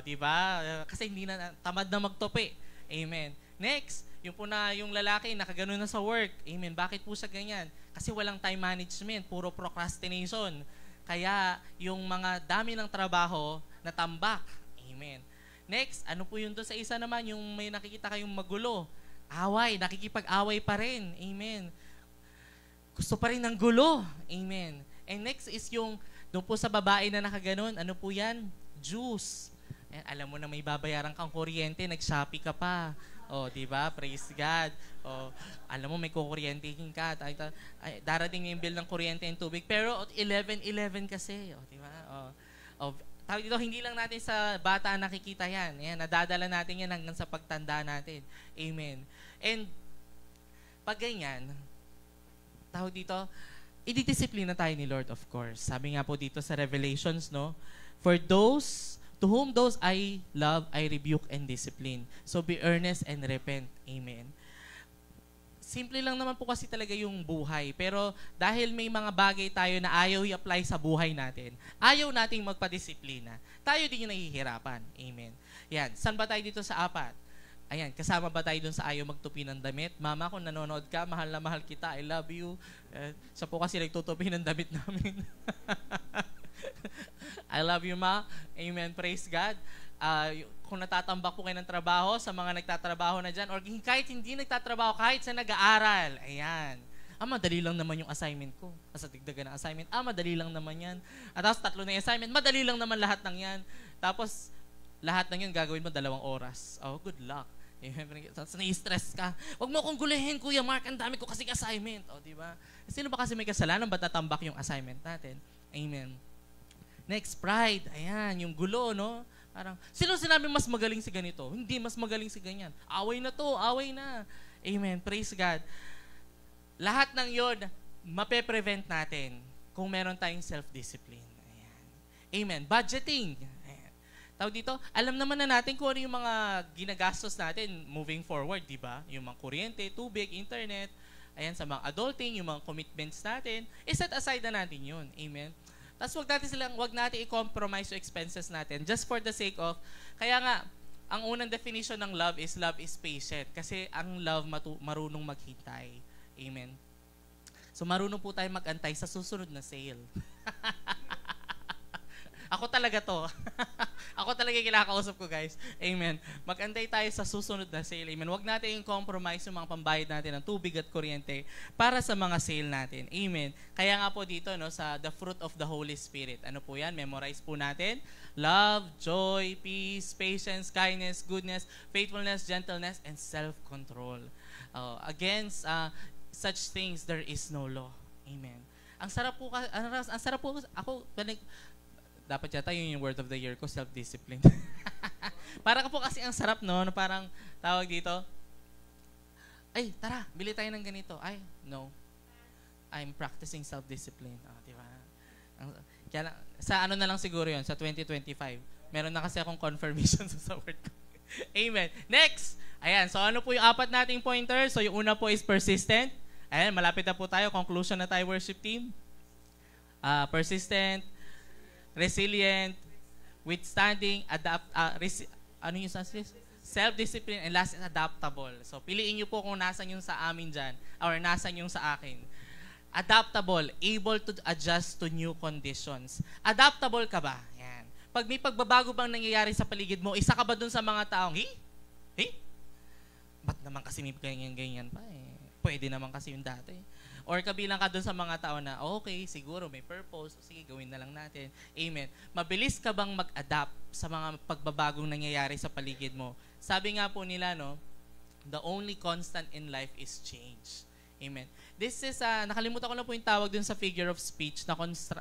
C: Diba? Kasi hindi na, tamad na magtupi. Amen. Next, yung po na yung lalaki, nakaganon na sa work. Amen. Bakit po siya ganyan? Kasi walang time management, puro procrastination. Kaya yung mga dami ng trabaho, natambak. Amen. Next, ano po yun doon sa isa naman, yung may nakikita kayong magulo. Away, nakikipag-away pa rin. Amen. Gusto pa rin ng gulo. Amen. And next is yung, doon po sa babae na nakaganon, ano po yan? Juice. Ayan, alam mo na may babayaran kang kuryente, nag-Shopee ka pa. Oh, di ba? Praise God. Oh, alam mo may kukuryentehin ka. Darating yung bill ng kuryente and tubig. Pero 11-11 kasi. Oh, di ba? Oh, tawag dito, hindi lang natin sa bata nakikita yan. Ayan, nadadala natin yan hanggang sa pagtanda natin. Amen. And pag ganyan, tawag dito, ididisiplina tayo ni Lord, of course. Sabi nga po dito sa Revelations, no? For those to whom those I love, I rebuke and discipline. So be earnest and repent. Amen. Simple lang naman po kasi talaga yung buhay. Pero dahil may mga bagay tayo na ayaw i-apply sa buhay natin, ayaw nating magpadisiplina, tayo din yung nahihirapan. Amen. Yan. Saan ba tayo dito sa 4? Ayan, kasama ba tayo dun sa ayaw magtupi ng damit? Mama, kung nanonood ka, mahal na mahal kita, I love you. Siya po kasi nagtutupi ng damit namin. I love you, Ma. Amen. Praise God. Kung natatambak po kayo ng trabaho, sa mga nagtatrabaho na dyan, or kahit hindi nagtatrabaho, kahit sa nag-aaral, ayan. Madali lang naman yung assignment ko. Sa tigdagan ng assignment, madali lang naman yan. At tapos 3 na yung assignment, madali lang naman lahat ng yan. Tapos, lahat ng yun gagawin mo 2 oras. Oh, good luck. Tapos nai-stress ka. Huwag mo akong gulihin, Kuya Mark, ang dami ko kasing assignment. O, diba? Sino ba kasi may kasalanan? Ba't natambak yung assignment natin? Amen. Next, pride. Ayan, yung gulo, no? Parang, sino sinabi mas magaling si ganito? Hindi, mas magaling si ganyan. Away na to, away na. Amen. Praise God. Lahat ng yun, mape-prevent natin kung meron tayong self-discipline. Ayan. Amen. Budgeting. Ayan. Tawag dito, alam naman na natin kung ano yung mga ginagastos natin moving forward, di ba? Yung mga kuryente, tubig, internet, ayan, sa mga adulting, yung mga commitments natin, set aside na natin yun. Amen. Tapos wag natin i-compromise yung expenses natin just for the sake of, kaya nga, ang unang definition ng love is patient. Kasi ang love marunong maghintay. Amen. So marunong po tayo mag-antay sa susunod na sale. Ako talaga to. Ako talaga yung kinakausap ko, guys. Amen. Mag-antay tayo sa susunod na sale. Amen. Huwag natin yung compromise yung mga pambayad natin ng tubig at kuryente para sa mga sale natin. Amen. Kaya nga po dito, no, sa the fruit of the Holy Spirit. Ano po yan? Memorize po natin. Love, joy, peace, patience, kindness, goodness, faithfulness, gentleness, and self-control. Against such things, there is no law. Amen. Ang sarap po, ako, dapat yata yun yung word of the year ko, self-discipline. Parang po kasi ang sarap, no? Parang tawag dito, ay, tara, bili tayo ng ganito. Ay, no. I'm practicing self-discipline. Diba? Kaya, sa ano na lang siguro yun, sa 2025. Meron na kasi akong confirmation sa word ko. Amen. Next! Ayan, so ano po yung 4 nating pointers? So yung una po is persistent. Ayan, malapit na po tayo. Conclusion na tayo, worship team. persistent, resilient, withstanding, ano yung self-discipline, and last is adaptable. So, piliin nyo po kung nasan yung sa amin dyan or nasan yung sa akin. Adaptable, able to adjust to new conditions. Adaptable ka ba? Yan. Pag may pagbabago bang nangyayari sa paligid mo, isa ka ba dun sa mga taong, ba't naman kasi may ganyan-ganyan pa eh? Pwede naman kasi yung dati. Or kabilang ka dun sa mga tao na, okay, siguro may purpose, sige, gawin na lang natin. Amen. Mabilis ka bang mag-adapt sa mga pagbabagong nangyayari sa paligid mo? Sabi nga po nila, no, the only constant in life is change. Amen. This is, nakalimutan ko na po yung tawag dun sa figure of speech na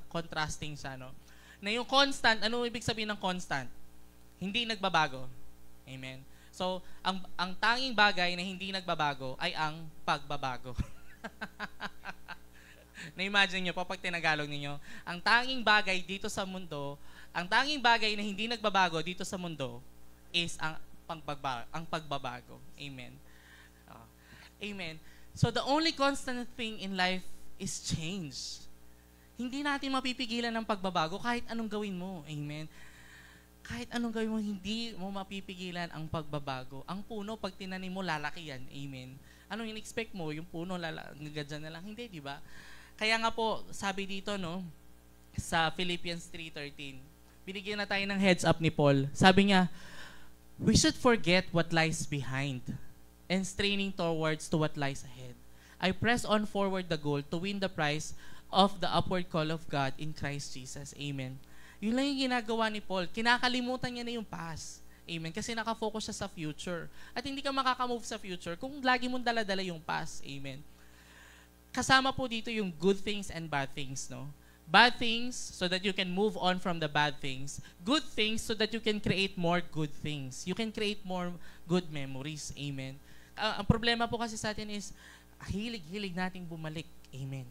C: contrasting siya, no? Na yung constant, ano ibig sabihin ng constant? Hindi nagbabago. Amen. So, ang tanging bagay na hindi nagbabago ay ang pagbabago. Na-imagine nyo po pag tinagalog ninyo, ang tanging bagay dito sa mundo, ang tanging bagay na hindi nagbabago dito sa mundo is ang pagbabago. Amen. Amen. So the only constant thing in life is change. Hindi natin mapipigilan ng pagbabago kahit anong gawin mo. Amen. Kahit anong gawin mo, hindi mo mapipigilan ang pagbabago. Ang puno, pag tinanim mo, lalaki yan. Amen. Anong in-expect mo? Yung puno, gadyan na lang. Hindi, di ba? Kaya nga po, sabi dito, no, sa Philippians 3:13, binigyan na tayo ng heads up ni Paul. Sabi niya, we should forget what lies behind and straining towards to what lies ahead. I press on forward the goal to win the prize of the upward call of God in Christ Jesus. Amen. Yun lang yung ginagawa ni Paul. Kinakalimutan niya na yung past. Amen. Kasi nakafocus siya sa future. At hindi ka makakamove sa future kung lagi mong dala-dala yung past. Amen. Kasama po dito yung good things and bad things, no? Bad things so that you can move on from the bad things. Good things so that you can create more good things. You can create more good memories. Amen. Ang problema po kasi sa atin is, hilig-hilig nating bumalik. Amen.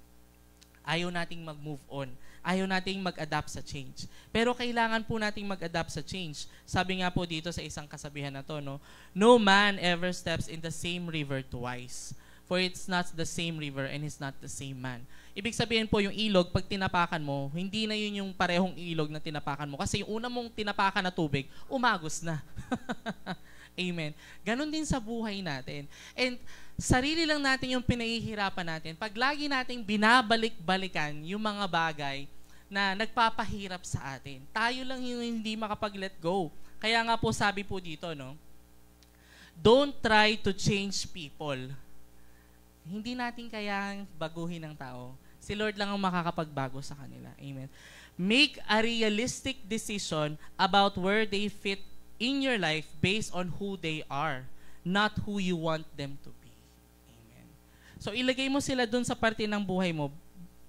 C: Ayaw nating mag-move on. Ayaw nating mag-adapt sa change. Pero kailangan po nating mag-adapt sa change. Sabi nga po dito sa isang kasabihan na to, no? No man ever steps in the same river twice. For it's not the same river and it's not the same man. Ibig sabihin po yung ilog, pag tinapakan mo, hindi na yun yung parehong ilog na tinapakan mo. Kasi yung una mong tinapakan na tubig, umagos na. Amen. Ganon din sa buhay natin. And sarili lang natin yung pinahihirapan natin. Pag lagi nating binabalik-balikan yung mga bagay na nagpapahirap sa atin, tayo lang yung hindi makapag-let go. Kaya nga po sabi po dito, no? Don't try to change people. Hindi natin kayang baguhin ng tao. Si Lord lang ang makakapagbago sa kanila. Amen. Make a realistic decision about where they fit in your life based on who they are, not who you want them to be. Amen. So ilagay mo sila dun sa parte ng buhay mo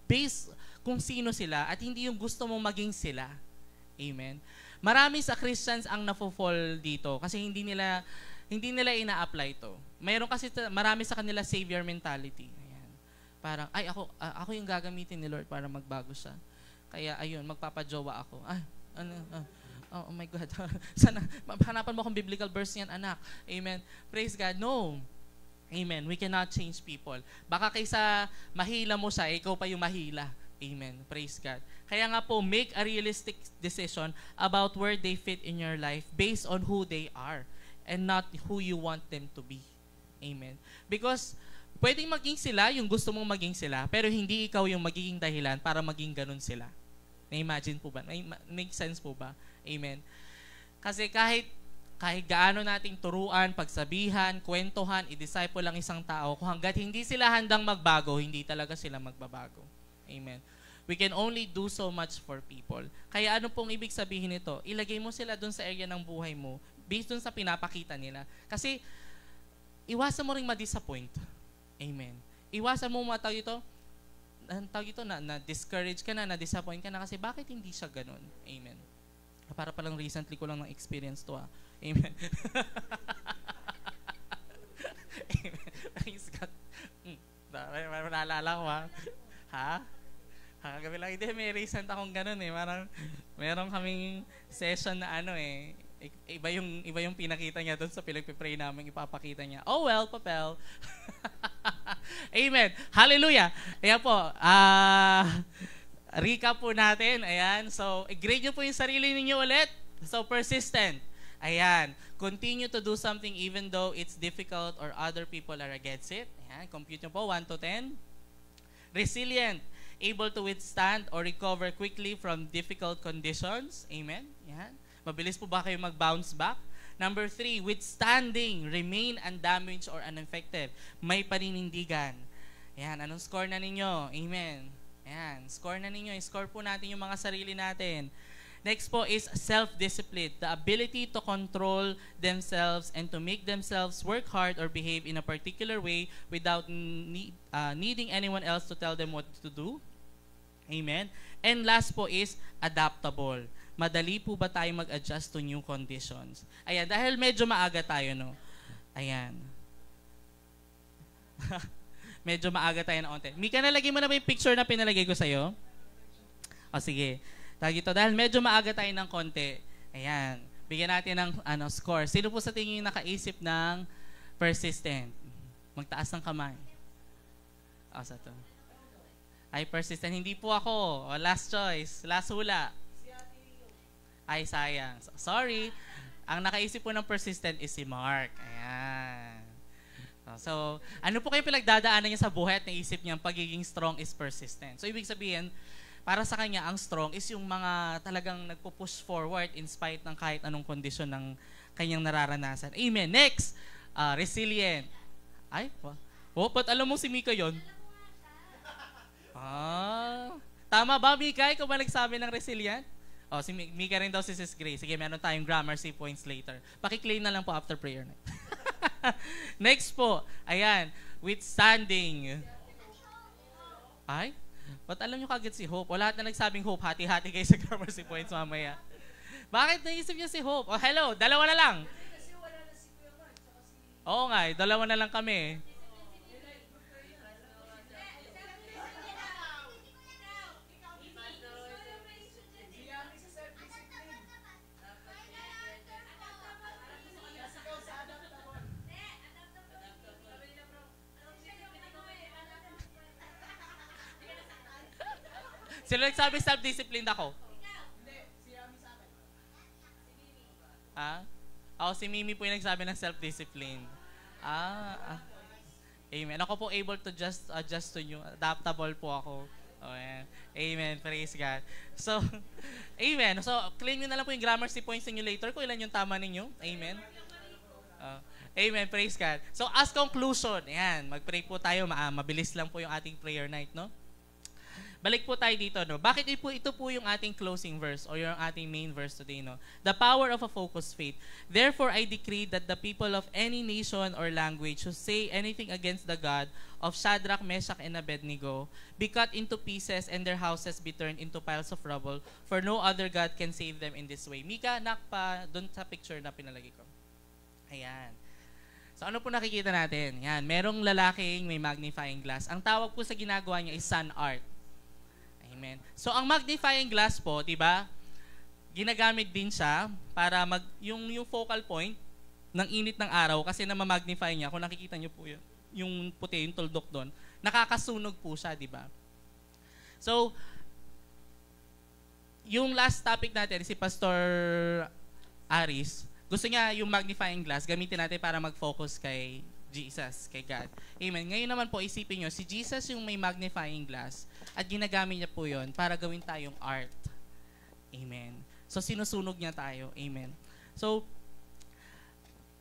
C: based kung sino sila at hindi yung gusto mong maging sila. Amen. Marami sa Christians ang nafo-fall dito kasi hindi nila ina-apply to. Mayroon kasi marami sa kanila savior mentality. Ayan. Parang ako yung gagamitin ni Lord para magbago siya. Kaya ayun, magpapajowa ako. Oh my God. Sana, hanapan mo akong biblical verse yan, anak. Amen. Praise God. No. Amen. We cannot change people. Baka kaysa mahila mo siya, ikaw pa yung mahila. Amen. Praise God. Kaya nga po, make a realistic decision about where they fit in your life based on who they are and not who you want them to be. Amen. Because pwedeng maging sila yung gusto mong maging sila, pero hindi ikaw yung magiging dahilan para maging ganun sila. Na-imagine po ba? Make sense po ba? Amen. Kasi kahit gaano nating turuan, pagsabihan, kwentuhan, i-disciple lang isang tao, kung hanggat hindi sila handang magbago, hindi talaga sila magbabago. Amen. We can only do so much for people. Kaya ano pong ibig sabihin nito? Ilagay mo sila dun sa area ng buhay mo based dun sa pinapakita nila. Kasi iwasan mo ring ma-disappoint. Amen. Iwasan mo na-discourage ka na disappoint ka na kasi bakit hindi siya ganun? Amen. Para palang recently ko lang na-experience to. Amen. Amen. Praise God. Naalala ko ha? Kagabi lang, hindi, may recent akong ganun meron kaming session na iba yung pinakita niya doon sa pinagpipray namin, ipapakita niya. Oh well, papel. Amen. Hallelujah. Kaya po, recap po natin. Ayan. So, i-grade nyo po yung sarili ninyo ulit. So, persistent. Ayan. Continue to do something even though it's difficult or other people are against it. Ayan. Compute nyo po, 1 to 10. Resilient. Able to withstand or recover quickly from difficult conditions. Amen. Ayan. Mabilis po ba kayo mag-bounce back? Number 3, withstanding. Remain undamaged or unaffected. May paninindigan. Ayan. Anong score na ninyo? Amen. Ayan. Score na ninyo. Score po natin yung mga sarili natin. Next po is self-discipline, the ability to control themselves and to make themselves work hard or behave in a particular way without needing anyone else to tell them what to do. Amen. And last po is adaptable. Madali po ba tayo mag-adjust to new conditions? Ayan, dahil medyo maaga tayo, no? Ayan. Medyo maaga tayo na onte. Mika, nalagay mo na ba yung picture na pinalagay ko sa'yo? O sige. Dahil medyo maaga tayo ng konti, ayan, bigyan natin ng score. Sino po sa tingin nakaisip ng persistent? Magtaas ng kamay. O, sa to. Ay, persistent. Hindi po ako. O, last choice. Last hula. Ay, sayang. Sorry. Ang nakaisip po ng persistent is si Mark. Ayan. So, ano po kayo pinagdadaanan niya sa buhay at naisip niya ang pagiging strong is persistent. So, ibig sabihin, para sa kanya, ang strong is yung mga talagang nagpo-push forward in spite ng kahit anong kondisyon ng kanyang nararanasan. Amen. Next, resilient. Ay, ba't alam mo si Mika yun? Tama ba, Mika? Ikaw ba nagsabi ng resilient? O, si Mika rin daw si Sis Grace. Sige, meron tayong Gramercy points later. Paki-claim na lang po after prayer night. Next po, ayan, withstanding. Ay? Ba't alam nyo kagad si Hope? O lahat na nagsabing Hope, hati-hati kayo sa Gramercy points mamaya. Bakit naisip niya si Hope? Oh, hello, dalawa na lang. Oo nga, dalawa na lang kami. Sino nagsabi self-disciplined ako? Hindi, si Ami sa akin. Si Mimi po yung nagsabi ng self-disciplined. Amen. Ako po able to adjust to you. Adaptable po ako. Oh, yeah. Amen. Praise God. So, amen. So, claim nyo na lang po yung Gramercy points ninyo later kung ilan yung tama ninyo. Amen. Amen. Praise God. So, as conclusion, ayan, mag-pray po tayo. Mabilis lang po yung ating prayer night, no? Balik po tayo dito, no? Bakit ito po yung ating closing verse or yung ating main verse today, no? The power of a focused faith. Therefore, I decree that the people of any nation or language who say anything against the God of Shadrach, Meshach, and Abednego be cut into pieces and their houses be turned into piles of rubble, for no other God can save them in this way. Mika, nakpa doon sa picture na pinalagay ko. Ayan. So, ano po nakikita natin? Yan, merong lalaking may magnifying glass. Ang tawag po sa ginagawa niya is sun art. Amen. So, ang magnifying glass po, diba, ginagamit din siya para yung focal point ng init ng araw kasi na ma-magnify niya. Kung nakikita niyo po yun, yung puti, yung tuldok doon, nakakasunog po siya, diba? So, yung last topic natin, si Pastor Aris, gusto niya yung magnifying glass, gamitin natin para mag-focus kay Jesus, kay God. Amen. Ngayon naman po, isipin nyo, si Jesus yung may magnifying glass at ginagamit niya po yon para gawin tayong art. Amen. So, sinusunog niya tayo. Amen. So,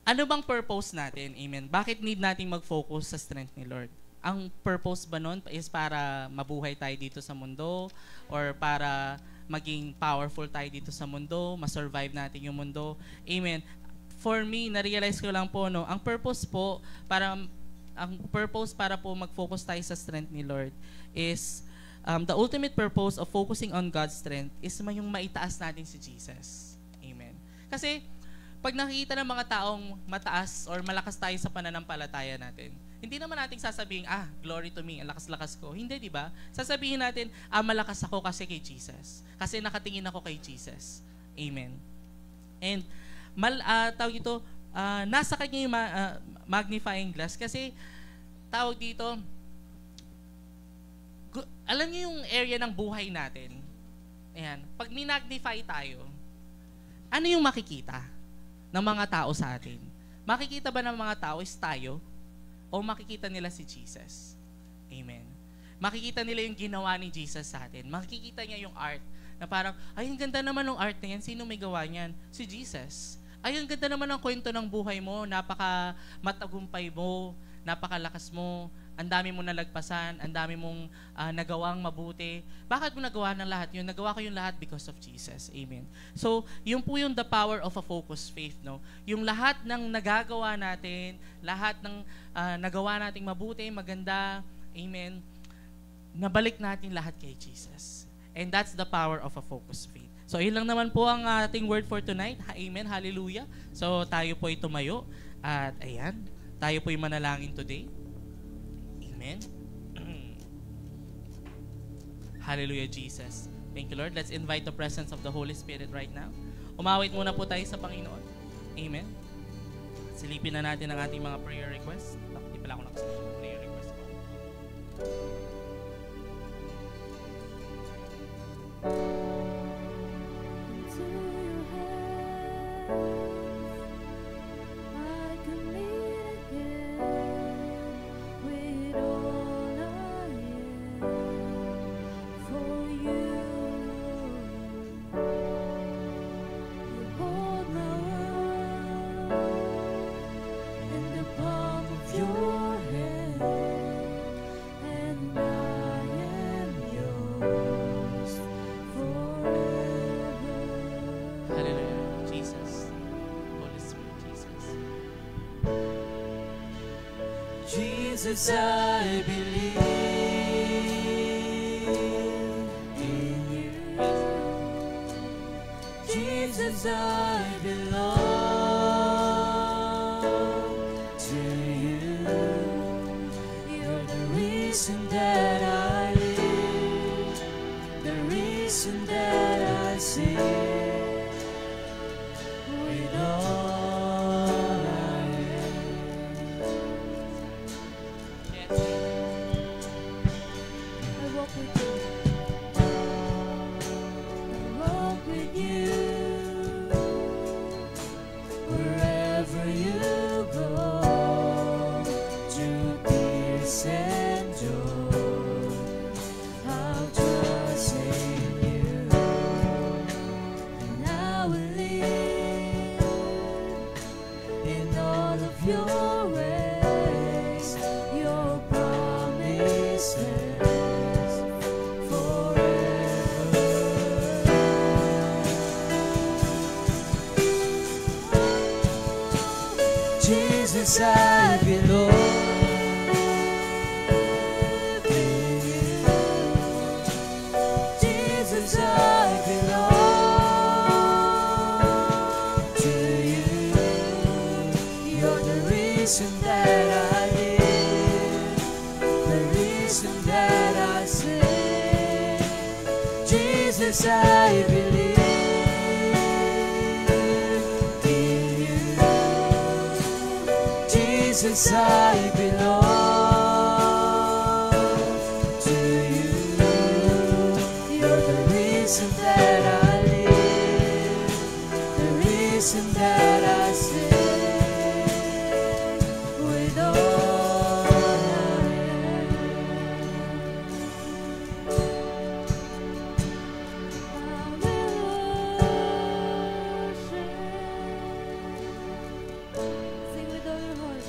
C: ano bang purpose natin? Amen. Bakit need nating mag-focus sa strength ni Lord? Ang purpose ba nun is para mabuhay tayo dito sa mundo or para maging powerful tayo dito sa mundo, ma-survive natin yung mundo? Amen. For me, na-realize ko lang po, no, ang purpose para po mag-focus tayo sa strength ni Lord is the ultimate purpose of focusing on God's strength is yung maitaas natin si Jesus. Amen. Kasi pag nakikita ng mga taong mataas or malakas tayo sa pananampalataya natin, hindi naman natin sasabihin, glory to me, ang lakas-lakas ko. Hindi, di ba? Sasabihin natin, malakas ako kasi kay Jesus. Kasi nakatingin ako kay Jesus. Amen. And tawag ito, nasa kanya yung magnifying glass kasi tawag dito, alam niyo yung area ng buhay natin, ayan, pag minagnify tayo, ano yung makikita ng mga tao sa atin? Makikita ba ng mga tao is tayo? O makikita nila si Jesus? Amen. Makikita nila yung ginawa ni Jesus sa atin. Makikita niya yung art na parang, ay, ang ganda naman ng art na yan. Sino may gawa niyan? Si Jesus. Ay, ang ganda naman ng kwento ng buhay mo. Napaka matagumpay mo. Napakalakas mo. Ang dami mong nalagpasan. Ang dami mong nagawang mabuti. Bakit mo nagawa ng lahat yun? Nagawa ko yung lahat because of Jesus. Amen. So, yun po yung the power of a focused faith, no? Yung lahat ng nagagawa natin, lahat ng nagawa nating mabuti, maganda, amen, nabalik natin lahat kay Jesus. And that's the power of a focused faith. So, yun lang naman po ang ating word for tonight. Amen. Hallelujah. So, tayo po ay tumayo. At ayan, tayo po ay manalangin today. Amen. Hallelujah, Jesus. Thank you, Lord. Let's invite the presence of the Holy Spirit right now. Umawit muna po tayo sa Panginoon. Amen. Silipin na natin ang ating mga prayer requests. Hindi pala ako nakasalit ng prayer request ko.
B: Into your hands I commit again with all I am for you. You hold my world in the palm of your hand, and I am yours forever.
C: Hallelujah, Jesus. Holy Spirit, Jesus.
D: Jesus, I believe in you. Jesus, I belong to you. You're the reason that I live, the reason that I sing with all I am.
C: Yes.
B: I walk with you. I walk with you wherever you go, through peace and joy. I'll trust in you, and I will live in all of your ways, your promises forever. Jesus, I belong to you. Jesus, I belong to you. You're the reason that I live, the reason that I sing. Jesus, I believe in you. Jesus, I belong to you. You're the reason that I live, the reason that I sing with all I am. I will worship. Sing with all your heart.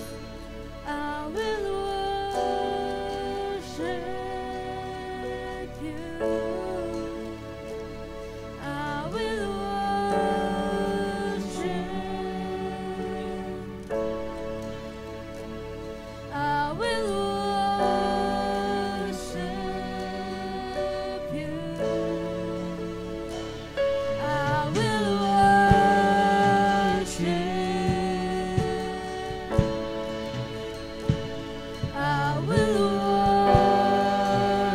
B: I will worship you. I will worship. I will worship you. I will worship. I will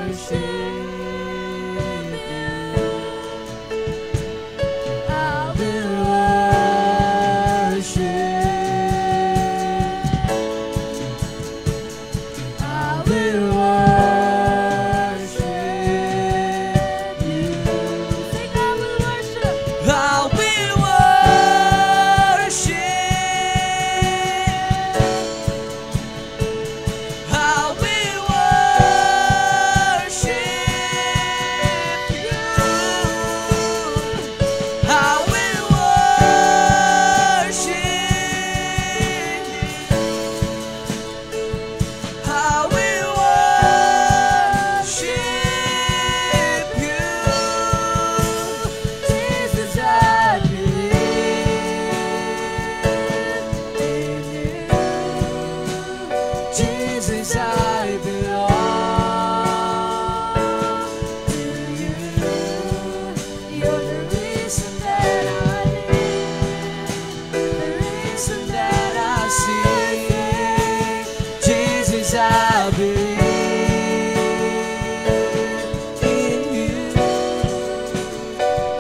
B: worship you. I will worship. I will worship.
D: Jesus, I belong to you. You're the reason that I live, the reason that I sing. Jesus, I believe in you.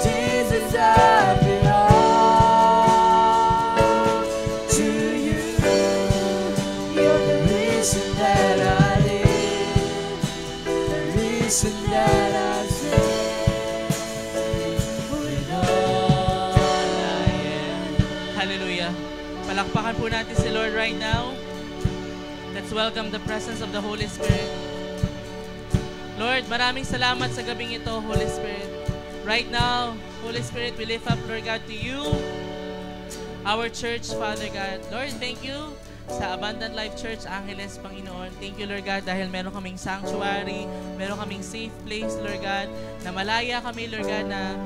D: Jesus, I belong to you. You're the reason that I live, the reason that I sing. With all I am.
C: Hallelujah. Palakpakan po natin si Lord right now. Let's welcome the presence of the Holy Spirit. Lord, maraming salamat sa gabing ito, Holy Spirit. Right now, Holy Spirit, we lift up, Lord God, to you, our church, Father God. Lord, thank you sa Abundant Life Church Angeles, Panginoon. Thank you, Lord God, dahil meron kaming sanctuary, meron kaming safe place, Lord God, na malaya kami, Lord God, na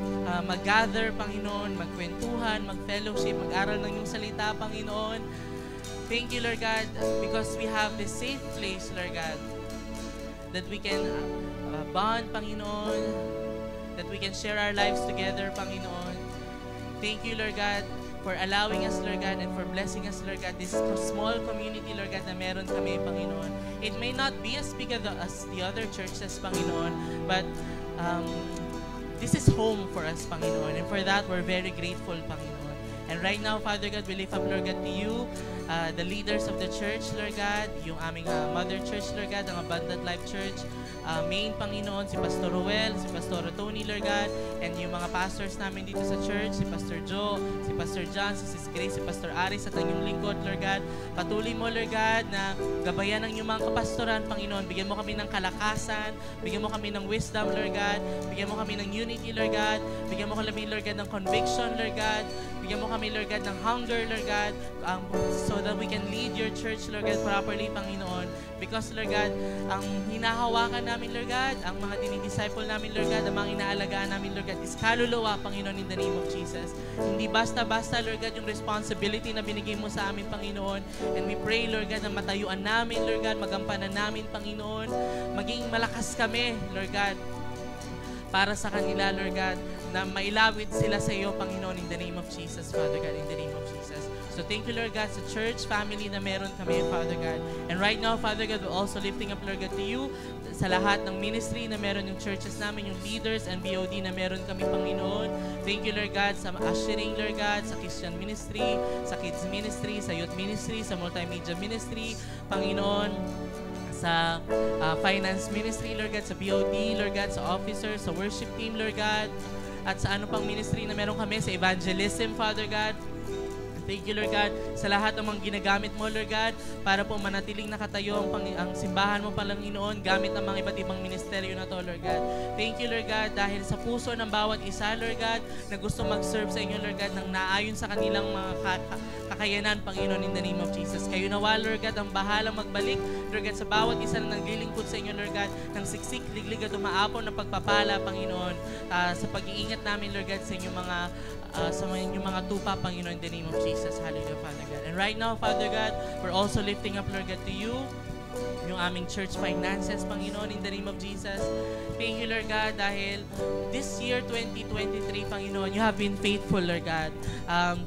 C: mag-gather, Panginoon, magkwentuhan, mag-fellowship, mag-aral ng iyong salita, Panginoon. Thank you, Lord God, because we have this safe place, Lord God, that we can bond, Panginoon, that we can share our lives together, Panginoon. Thank you, Lord God, for allowing us, Lord God, and for blessing us, Lord God, this small community, Lord God, na meron kami, Panginoon. It may not be as big as the other churches, Panginoon, but this is home for us, Panginoon, and for that, we're very grateful, Panginoon. And right now, Father God, we lift up, Lord God, to you, the leaders of the church, Lord God, yung aming mother church, Lord God, ang Abundant Life Church, main Panginoon, si Pastor Ruel, si Pastor Tony, Lord God, and yung mga pastors namin dito sa church, si Pastor Joe, si Pastor John, si Sis Grace, si Pastor Aris, at ang iyong lingkod, Lord God. Patuloy mo, Lord God, na gabayan ng iyong mga kapastoran, Panginoon. Bigyan mo kami ng kalakasan, bigyan mo kami ng wisdom, Lord God, bigyan mo kami ng unity, Lord God, bigyan mo kami, Lord God, ng conviction, Lord God, bigyan mo kami, Lord God, ng hunger, Lord God, so that we can lead your church, Lord God, properly, Panginoon. Because, Lord God, ang hinahawakan namin, Lord God, ang mga dinidisciple namin, Lord God, ang mga inaalagaan namin, Lord God, is kaluluwa, Panginoon, in the name of Jesus. Hindi basta-basta, Lord God, yung responsibility na binigay mo sa amin, Panginoon. And we pray, Lord God, na matayuan namin, Lord God, magampanan namin, Panginoon. Maging malakas kami, Lord God, para sa kanila, Lord God, na mailawid sila sa iyo, Panginoon, in the name of Jesus, Father God, in the name of Jesus. So thank you, Lord God, sa church family na meron kami, Father God. And right now, Father God, we're also lifting up, Lord God, to you sa lahat ng ministry na meron yung churches namin, yung leaders and BOD na meron kami, Panginoon. Thank you, Lord God, sa ushering, Lord God, sa Christian ministry, sa kids ministry, sa youth ministry, sa multimedia ministry, Panginoon, sa finance ministry, Lord God, sa BOD, Lord God, sa officers, sa worship team, Lord God, at sa ano pang ministry na meron kami, sa evangelism, Father God. Thank you, Lord God, sa lahat ng mga ginagamit mo, Lord God, para po manatiling nakatayo ang simbahan mo, Panginoon, gamit ang mga iba't ibang ministeryo na to, Lord God. Thank you, Lord God, dahil sa puso ng bawat isa, Lord God, na gusto mag-serve sa inyo, Lord God, nang naayon sa kanilang mga kakayanan, Panginoon, in the name of Jesus. Kayo nawa, Lord God, ang bahalang magbalik, Lord God, sa bawat isa na naglilingkod sa inyo, Lord God, ng siksik, liglig at umaapon na pagpapala, Panginoon, sa pag-iingat namin, Lord God, sa inyong mga tupa, Panginoon, in the name of Jesus. Hallelujah, Father God. And right now, Father God, we're also lifting up, Lord God, to you yung aming church finances, Panginoon, in the name of Jesus. Thank you, Lord God, dahil this year, 2023, Panginoon, you have been faithful, Lord God.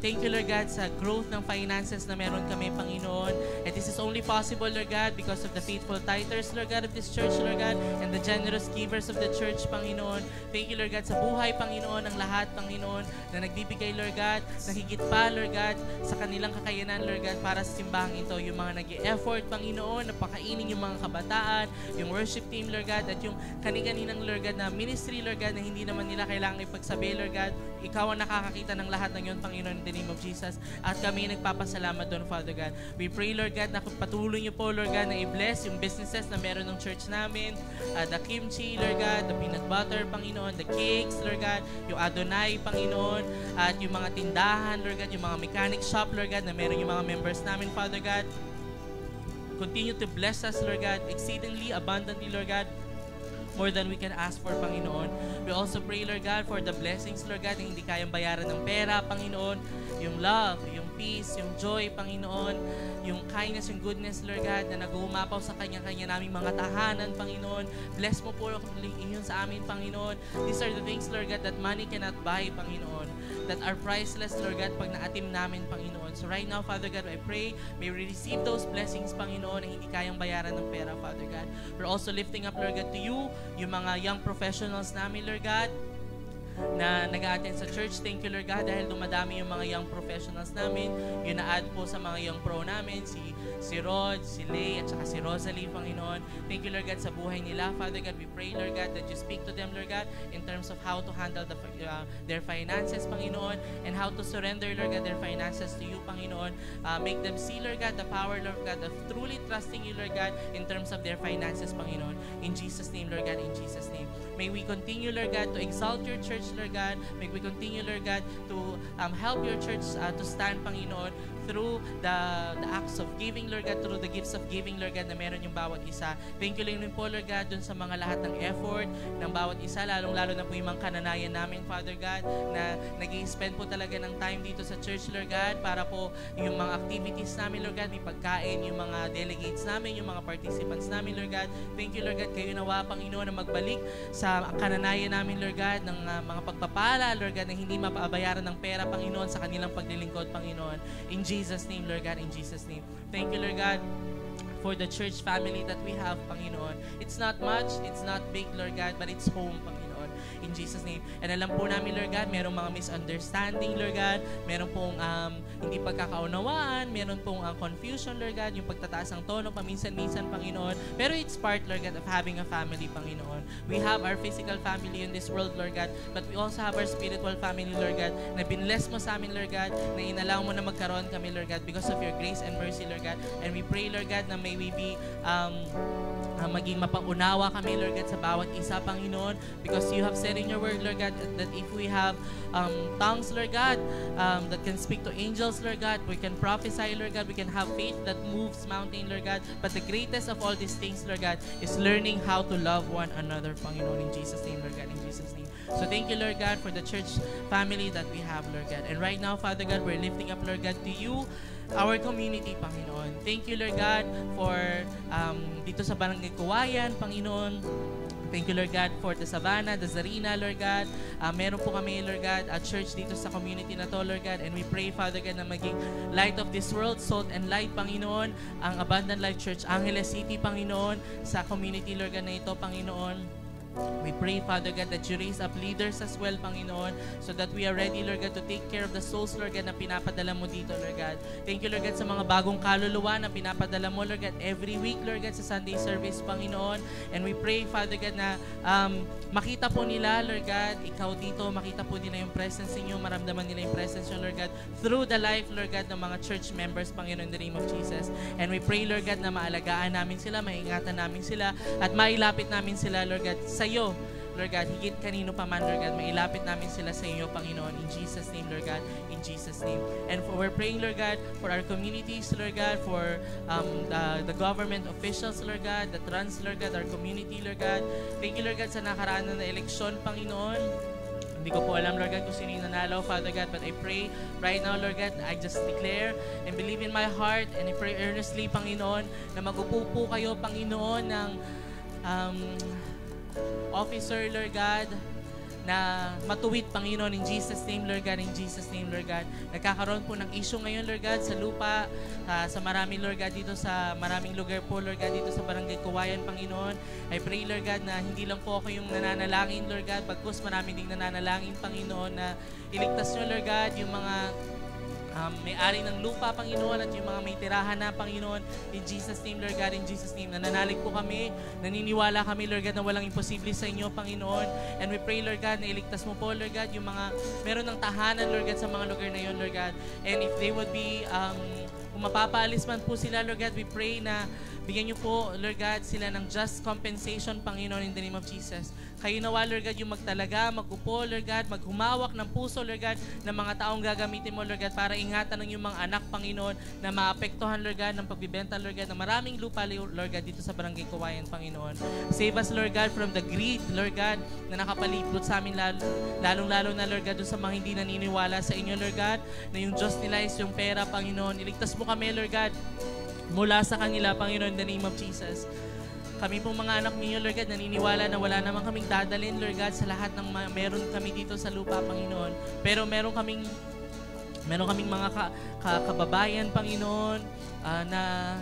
C: Thank you, Lord God, sa growth ng finances na meron kami, Panginoon. And this is only possible, Lord God, because of the faithful tithers, Lord God, of this church, Lord God, and the generous givers of the church, Panginoon. Thank you, Lord God, sa buhay, Panginoon, ng lahat, Panginoon, na nagbibigay, Lord God, na higit pa, Lord God, sa kanilang kakayanan, Lord God, para sa simbahang ito. Yung mga nag-i-effort, Panginoon, na pakainin yung mga kabataan, yung worship team, Lord God, at yung kani-kaninang, Lord God, na ministry, Lord God, na hindi naman nila kailangan ipagsabi, Lord God. Ikaw ang nakakakita ng lahat ng yun, Panginoon, in the name of Jesus. At kami nagpapasalamat doon, Father God. We pray, Lord God, na patuloy niyo po, Lord God, na i-bless yung businesses na meron ng church namin. The kimchi, Lord God, the peanut butter, Panginoon, the cakes, Lord God, yung Adonai, Panginoon, at yung mga tindahan, Lord God, yung mga mechanic shop, Lord God, na meron yung mga members namin, Father God. Continue to bless us, Lord God, exceedingly, abundantly, Lord God, more than we can ask for, Panginoon. We also pray, Lord God, for the blessings, Lord God, na hindi kayang bayaran ng pera, Panginoon, yung love, yung peace, yung joy, Panginoon, yung kindness, yung goodness, Lord God, na nag-uumapaw sa kanya-kanya naming mga tahanan, Panginoon. Bless mo po yun sa amin, Panginoon. These are the things, Lord God, that money cannot buy, Panginoon, that are priceless, Lord God, pag naatim namin, Panginoon. So right now, Father God, I pray, may we receive those blessings, Panginoon, na hindi kayang bayaran ng pera, Father God. We're also lifting up, Lord God, to you, yung mga young professionals namin, Lord God, na nag-a-attend sa church. Thank you, Lord God, dahil dumadami yung mga young professionals namin. Yung na-add po sa mga young pro namin, si Rod, si Lay, at saka si Rosalie, Panginoon. Thank you, Lord God, sa buhay nila. Father God, we pray, Lord God, that you speak to them, Lord God, in terms of how to handle their finances, Panginoon, and how to surrender, Lord God, their finances to you, Panginoon. Make them see, Lord God, the power, Lord God, of truly trusting you, Lord God, in terms of their finances, Panginoon. In Jesus' name, Lord God, in Jesus' name. May we continue, Lord God, to exalt your church, Lord God. May we continue, Lord God, to help your church to stand, Panginoon, through the acts of giving, Lord God, through the gifts of giving, Lord God, na meron yung bawat isa. Thank you rin po, Lord God, dun sa mga lahat ng effort ng bawat isa, lalong-lalo na po yung mga kananayan namin, Father God, na nag-i-spend po talaga ng time dito sa church, Lord God, para po yung mga activities namin, Lord God, may pagkain, yung mga delegates namin, yung mga participants namin, Lord God. Thank you, Lord God, kayo nawa, Panginoon, na magbalik sa kananayan namin, Lord God, ng mga pagpapala, Lord God, na hindi mapabayaran ng pera, Panginoon, sa kanilang paglilingkod, Panginoon. In Jesus' name, Lord God, in Jesus' name. Thank you, Lord God, for the church family that we have, Panginoon. It's not much, it's not big, Lord God, but it's home, Panginoon. In Jesus' name. And alam po namin, Lord God, merong mga misunderstanding, Lord God, meron pong hindi pagkakaunawaan, meron pong confusion, Lord God, yung pagtataas ng tono, paminsan-minsan, Panginoon. Pero it's part, Lord God, of having a family, Panginoon. We have our physical family in this world, Lord God, but we also have our spiritual family, Lord God, na binless mo sa amin, Lord God, na inalaw mo na magkaroon kami, Lord God, because of your grace and mercy, Lord God. And we pray, Lord God, na may we be maging mapaunawa kami, Lord God, sa bawat isa, Panginoon, because you have said in your word, Lord God, that if we have tongues, Lord God, that can speak to angels, Lord God, we can prophesy, Lord God, we can have faith that moves mountain, Lord God, but the greatest of all these things, Lord God, is learning how to love one another, Panginoon, in Jesus' name, Lord God, in Jesus' name. So thank you, Lord God, for the church family that we have, Lord God. And right now, Father God, we're lifting up, Lord God, to you, our community, Panginoon. Thank you, Lord God, for dito sa Barangay Kuwayan, Panginoon. Thank you, Lord God, for the Savannah, the Zarina, Lord God. Meron po kami, Lord God, a church dito sa community na to, Lord God. And we pray, Father God, na maging light of this world, salt and light, Panginoon. Ang Abundant Life Church, Angeles City, Panginoon. Sa community, Lord God, na ito, Panginoon. We pray, Father God, that you raise up leaders as well, Panginoon, so that we are ready, Lord God, to take care of the souls, Lord God, na pinapadala mo dito, Lord God. Thank you, Lord God, sa mga bagong kaluluwa na pinapadala mo, Lord God, every week, Lord God, sa Sunday service, Panginoon. And we pray, Father God, na makita po nila, Lord God, ikaw dito, makita po nila yung presence ninyo, maramdaman nila yung presence nyo, Lord God, through the life, Lord God, ng mga church members, Panginoon, in the name of Jesus. And we pray, Lord God, na maalagaan namin sila, maingatan namin sila, at mailapit namin sila, Lord God, sa iyo, Lord God, higit kanino pa man, Lord God, mailapit namin sila sa iyo, Panginoon, in Jesus' name, Lord God, in Jesus' name. And we're praying, Lord God, for our communities, Lord God, for the government officials, Lord God, that runs, Lord God, our community, Lord God. Thank you, Lord God, sa nakaraan na eleksyon, Panginoon. Hindi ko po alam, Lord God, kung sino yung nanalo, Father God, but I pray right now, Lord God, I just declare and believe in my heart and I pray earnestly, Panginoon, na mag-upo po kayo, Panginoon, ng officer, Lord God, na matuwid, Panginoon, in Jesus' name, Lord God, in Jesus' name, Lord God. Nagkakaroon po ng issue ngayon, Lord God, sa lupa, sa maraming, Lord God, dito sa maraming lugar po, Lord God, dito sa Barangay Kuwayan, Panginoon. I pray, Lord God, na hindi lang po ako yung nananalangin, Lord God, bagkus maraming ding nananalangin, Panginoon, na iligtas nyo, Lord God, yung mga may-ari ng lupa, Panginoon, at yung mga may tirahan na, Panginoon, in Jesus' name, Lord God, in Jesus' name. Nananalig po kami, naniniwala kami, Lord God, na walang imposible sa inyo, Panginoon. And we pray, Lord God, na iligtas mo po, Lord God, yung mga meron ng tahanan, Lord God, sa mga lugar na yun, Lord God. And if they would be, kung mapapaalis man po sila, Lord God, we pray na Bigyan niyo po, Lord God, sila ng just compensation, Panginoon, in the name of Jesus. Kayo nawa, Lord God, yung magtalaga, magupo, Lord God, maghumawak ng puso, Lord God, ng mga taong gagamitin mo, Lord God, para ingatan ng iyong mga anak, Panginoon, na maapektuhan, Lord God, ng pagbibenta, Lord God, ng maraming lupa, Lord God, dito sa Barangay Kawayan, Panginoon. Save us, Lord God, from the greed, Lord God, na nakapalibot sa amin, lalong-lalo na, Lord God, sa mga hindi naniniwala sa inyo, Lord God, na yung Diyos nila is yung pera, Panginoon. Iligtas mo kami, Lord God, mula sa kanila, Panginoon, in the name of Jesus. Kami pong mga anak ninyo, Lord God, naniniwala na wala naman kaming dadalhin, Lord God, sa lahat ng meron kami dito sa lupa, Panginoon. Pero meron kaming mga kababayan, Panginoon, na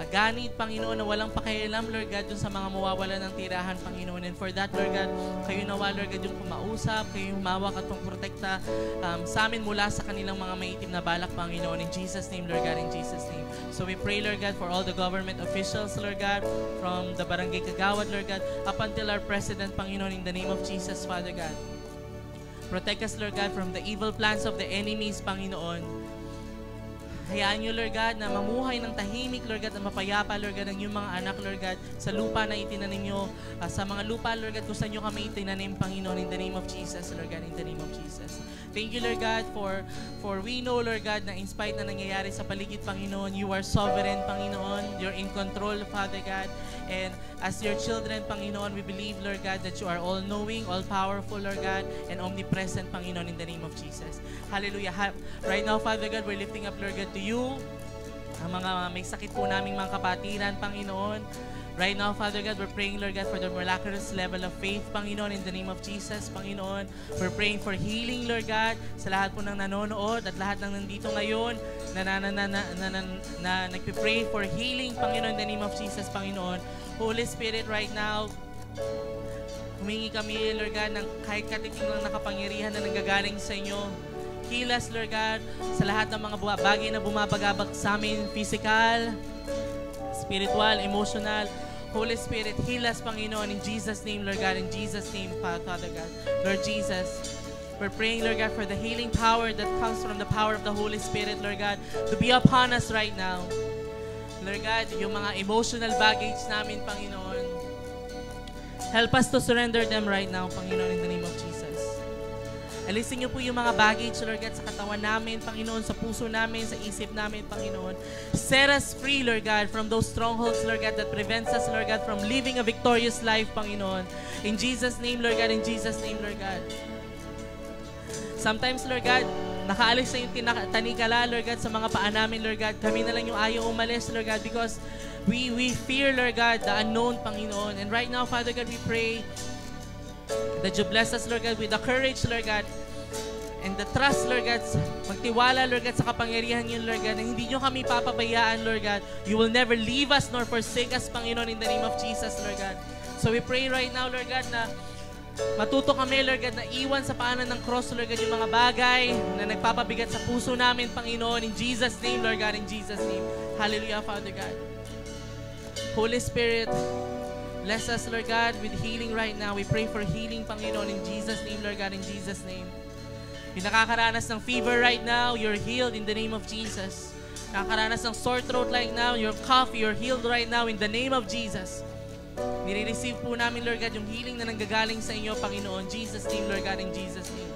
C: ganit, Panginoon, na walang pakialam, Lord God, dun sa mga mawawala ng tirahan, Panginoon. And for that, Lord God, kayo nawa, Lord God, yung kumausap, kayo yung humawak at pangprotekta sa amin mula sa kanilang mga maitim na balak, Panginoon. In Jesus' name, Lord God, in Jesus' name. So we pray, Lord God, for all the government officials, Lord God, from the Barangay Kagawad, Lord God, up until our President, Panginoon, in the name of Jesus, Father God. Protect us, Lord God, from the evil plans of the enemies, Panginoon. Hayaan niyo, Lord God, na mamuhay ng tahimik, Lord God, na mapayapa, Lord God, ng iyong mga anak, Lord God, sa lupa na itinanim niyo, sa mga lupa, Lord God, kung saan niyo kami itinanim, Panginoon, in the name of Jesus, Lord God, in the name of Jesus. Thank you, Lord God, for we know, Lord God, na in spite na nangyayari sa paligid, Panginoon, you are sovereign, Panginoon. You're in control, Father God. And as your children, Panginoon, we believe, Lord God, that you are all-knowing, all-powerful, Lord God, and omnipresent, Panginoon, in the name of Jesus. Hallelujah. Right now, Father God, we're lifting up, Lord God, to you, ang mga may sakit po naming mga kapatiran, Panginoon. Right now, Father God, we're praying, Lord God, for the miraculous level of faith, Panginoon, in the name of Jesus, Panginoon. We're praying for healing, Lord God, sa lahat po ng nanonood at lahat ng nandito ngayon na nagpipray for healing, Panginoon, in the name of Jesus, Panginoon. Holy Spirit, right now, humingi kami, Lord God, ng kahit katiting lang na kapangyarihan na nanggagaling sa inyo. Heal us, Lord God, sa lahat ng mga bagay na bumabagabag sa amin, physical, spiritual, emotional. Holy Spirit, heal us, Panginoon, in Jesus' name, Lord God, in Jesus' name, Father God. Lord Jesus, we're praying, Lord God, for the healing power that comes from the power of the Holy Spirit, Lord God, to be upon us right now. Lord God, yung mga emotional baggage namin, Panginoon, help us to surrender them right now, Panginoon, in the name of Jesus. Alisin niyo po yung mga baggage, Lord God, sa katawan namin, Panginoon, sa puso namin, sa isip namin, Panginoon. Set us free, Lord God, from those strongholds, Lord God, that prevents us, Lord God, from living a victorious life, Panginoon. In Jesus' name, Lord God, in Jesus' name, Lord God. Sometimes, Lord God, nakaalis na yung tanikala, Lord God, sa mga paa namin, Lord God. Kami na lang yung ayaw umalis, Lord God, because we fear, Lord God, the unknown, Panginoon. And right now, Father God, we pray that you bless us, Lord God, with the courage, Lord God, and the trust, Lord God, magtiwala, Lord God, sa kapangyarihan niyo, Lord God, na hindi niyo kami papabayaan, Lord God. You will never leave us nor forsake us, Panginoon, in the name of Jesus, Lord God. So we pray right now, Lord God, na matuto kami, Lord God, na iwan sa paanan ng cross, Lord God, yung mga bagay na nagpapabigat sa puso namin, Panginoon, in Jesus' name, Lord God, in Jesus' name. Hallelujah, Father God. Holy Spirit, bless us, Lord God, with healing right now. We pray for healing, Panginoon, in Jesus' name, Lord God, in Jesus' name. Yung nakakaranas ng fever right now, you're healed in the name of Jesus. Nakakaranas ng sore throat right now, your cough, you're healed right now in the name of Jesus. Nire-receive po namin, Lord God, yung healing na nanggagaling sa inyo, Panginoon. Jesus' name, Lord God, in Jesus' name.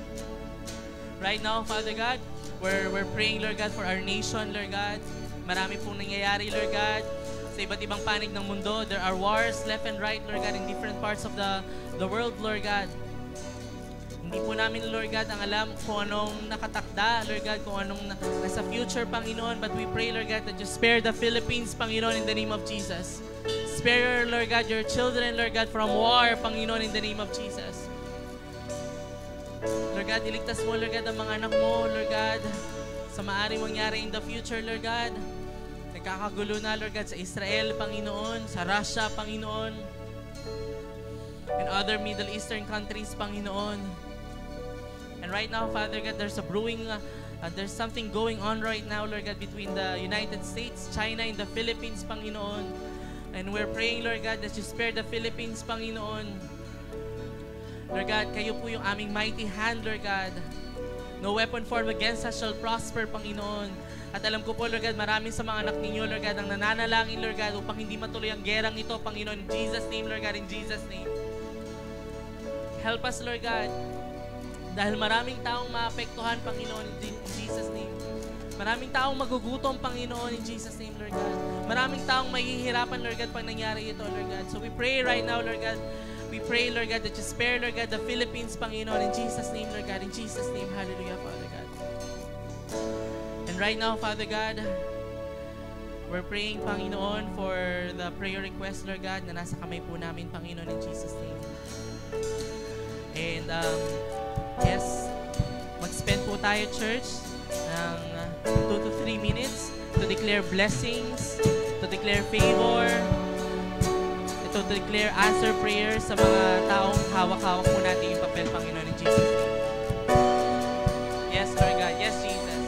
C: Right now, Father God, we're praying, Lord God, for our nation, Lord God. Marami pong nangyayari, Lord God. Sa iba't ibang panig ng mundo, there are wars left and right, Lord God, in different parts of the world, Lord God. Hindi po namin, Lord God, ang alam kung anong nakatakda, Lord God, kung anong nasa future, Panginoon. But we pray, Lord God, that you spare the Philippines, Panginoon, in the name of Jesus. Spare, Lord God, your children, Lord God, from war, Panginoon, in the name of Jesus. Lord God, iligtas mo, Lord God, ang mga anak mo, Lord God, sa maaaring mangyari in the future, Lord God. Nagkakagulo na, Lord God, sa Israel, Panginoon, sa Russia, Panginoon, and other Middle Eastern countries, Panginoon. And right now, Father God, there's something going on right now, Lord God, between the United States, China, and the Philippines, Panginoon. And we're praying, Lord God, that you spare the Philippines, Panginoon. Lord God, kayo po yung aming mighty hand, Lord God. No weapon formed against us shall prosper, Panginoon. At alam ko po, Lord God, maraming sa mga anak ninyo, Lord God, ang nananalangin, Lord God, upang hindi matuloy ang gerang ito, Panginoon. In Jesus' name, Lord God, in Jesus' name. Help us, Lord God. Dahil maraming taong maapektuhan, Panginoon, in Jesus' name. Maraming taong magugutom, Panginoon, in Jesus' name, Lord God. Maraming taong mahihirapan, Lord God, pag nangyari ito, Lord God. So we pray right now, Lord God. We pray, Lord God, that you spare, Lord God, the Philippines, Panginoon, in Jesus' name, Lord God. In Jesus' name, hallelujah, Father God. And right now, Father God, we're praying, Panginoon, for the prayer request, Lord God, na nasa kamay po namin, Panginoon, in Jesus' name. And, yes, mag-spend po tayo, church, ng 2 to 3 minutes to declare blessings, to declare favor, to declare answer prayers sa mga taong hawak-hawak po natin yung papel, Panginoon, in Jesus' name. Yes, Lord God. Yes, Jesus.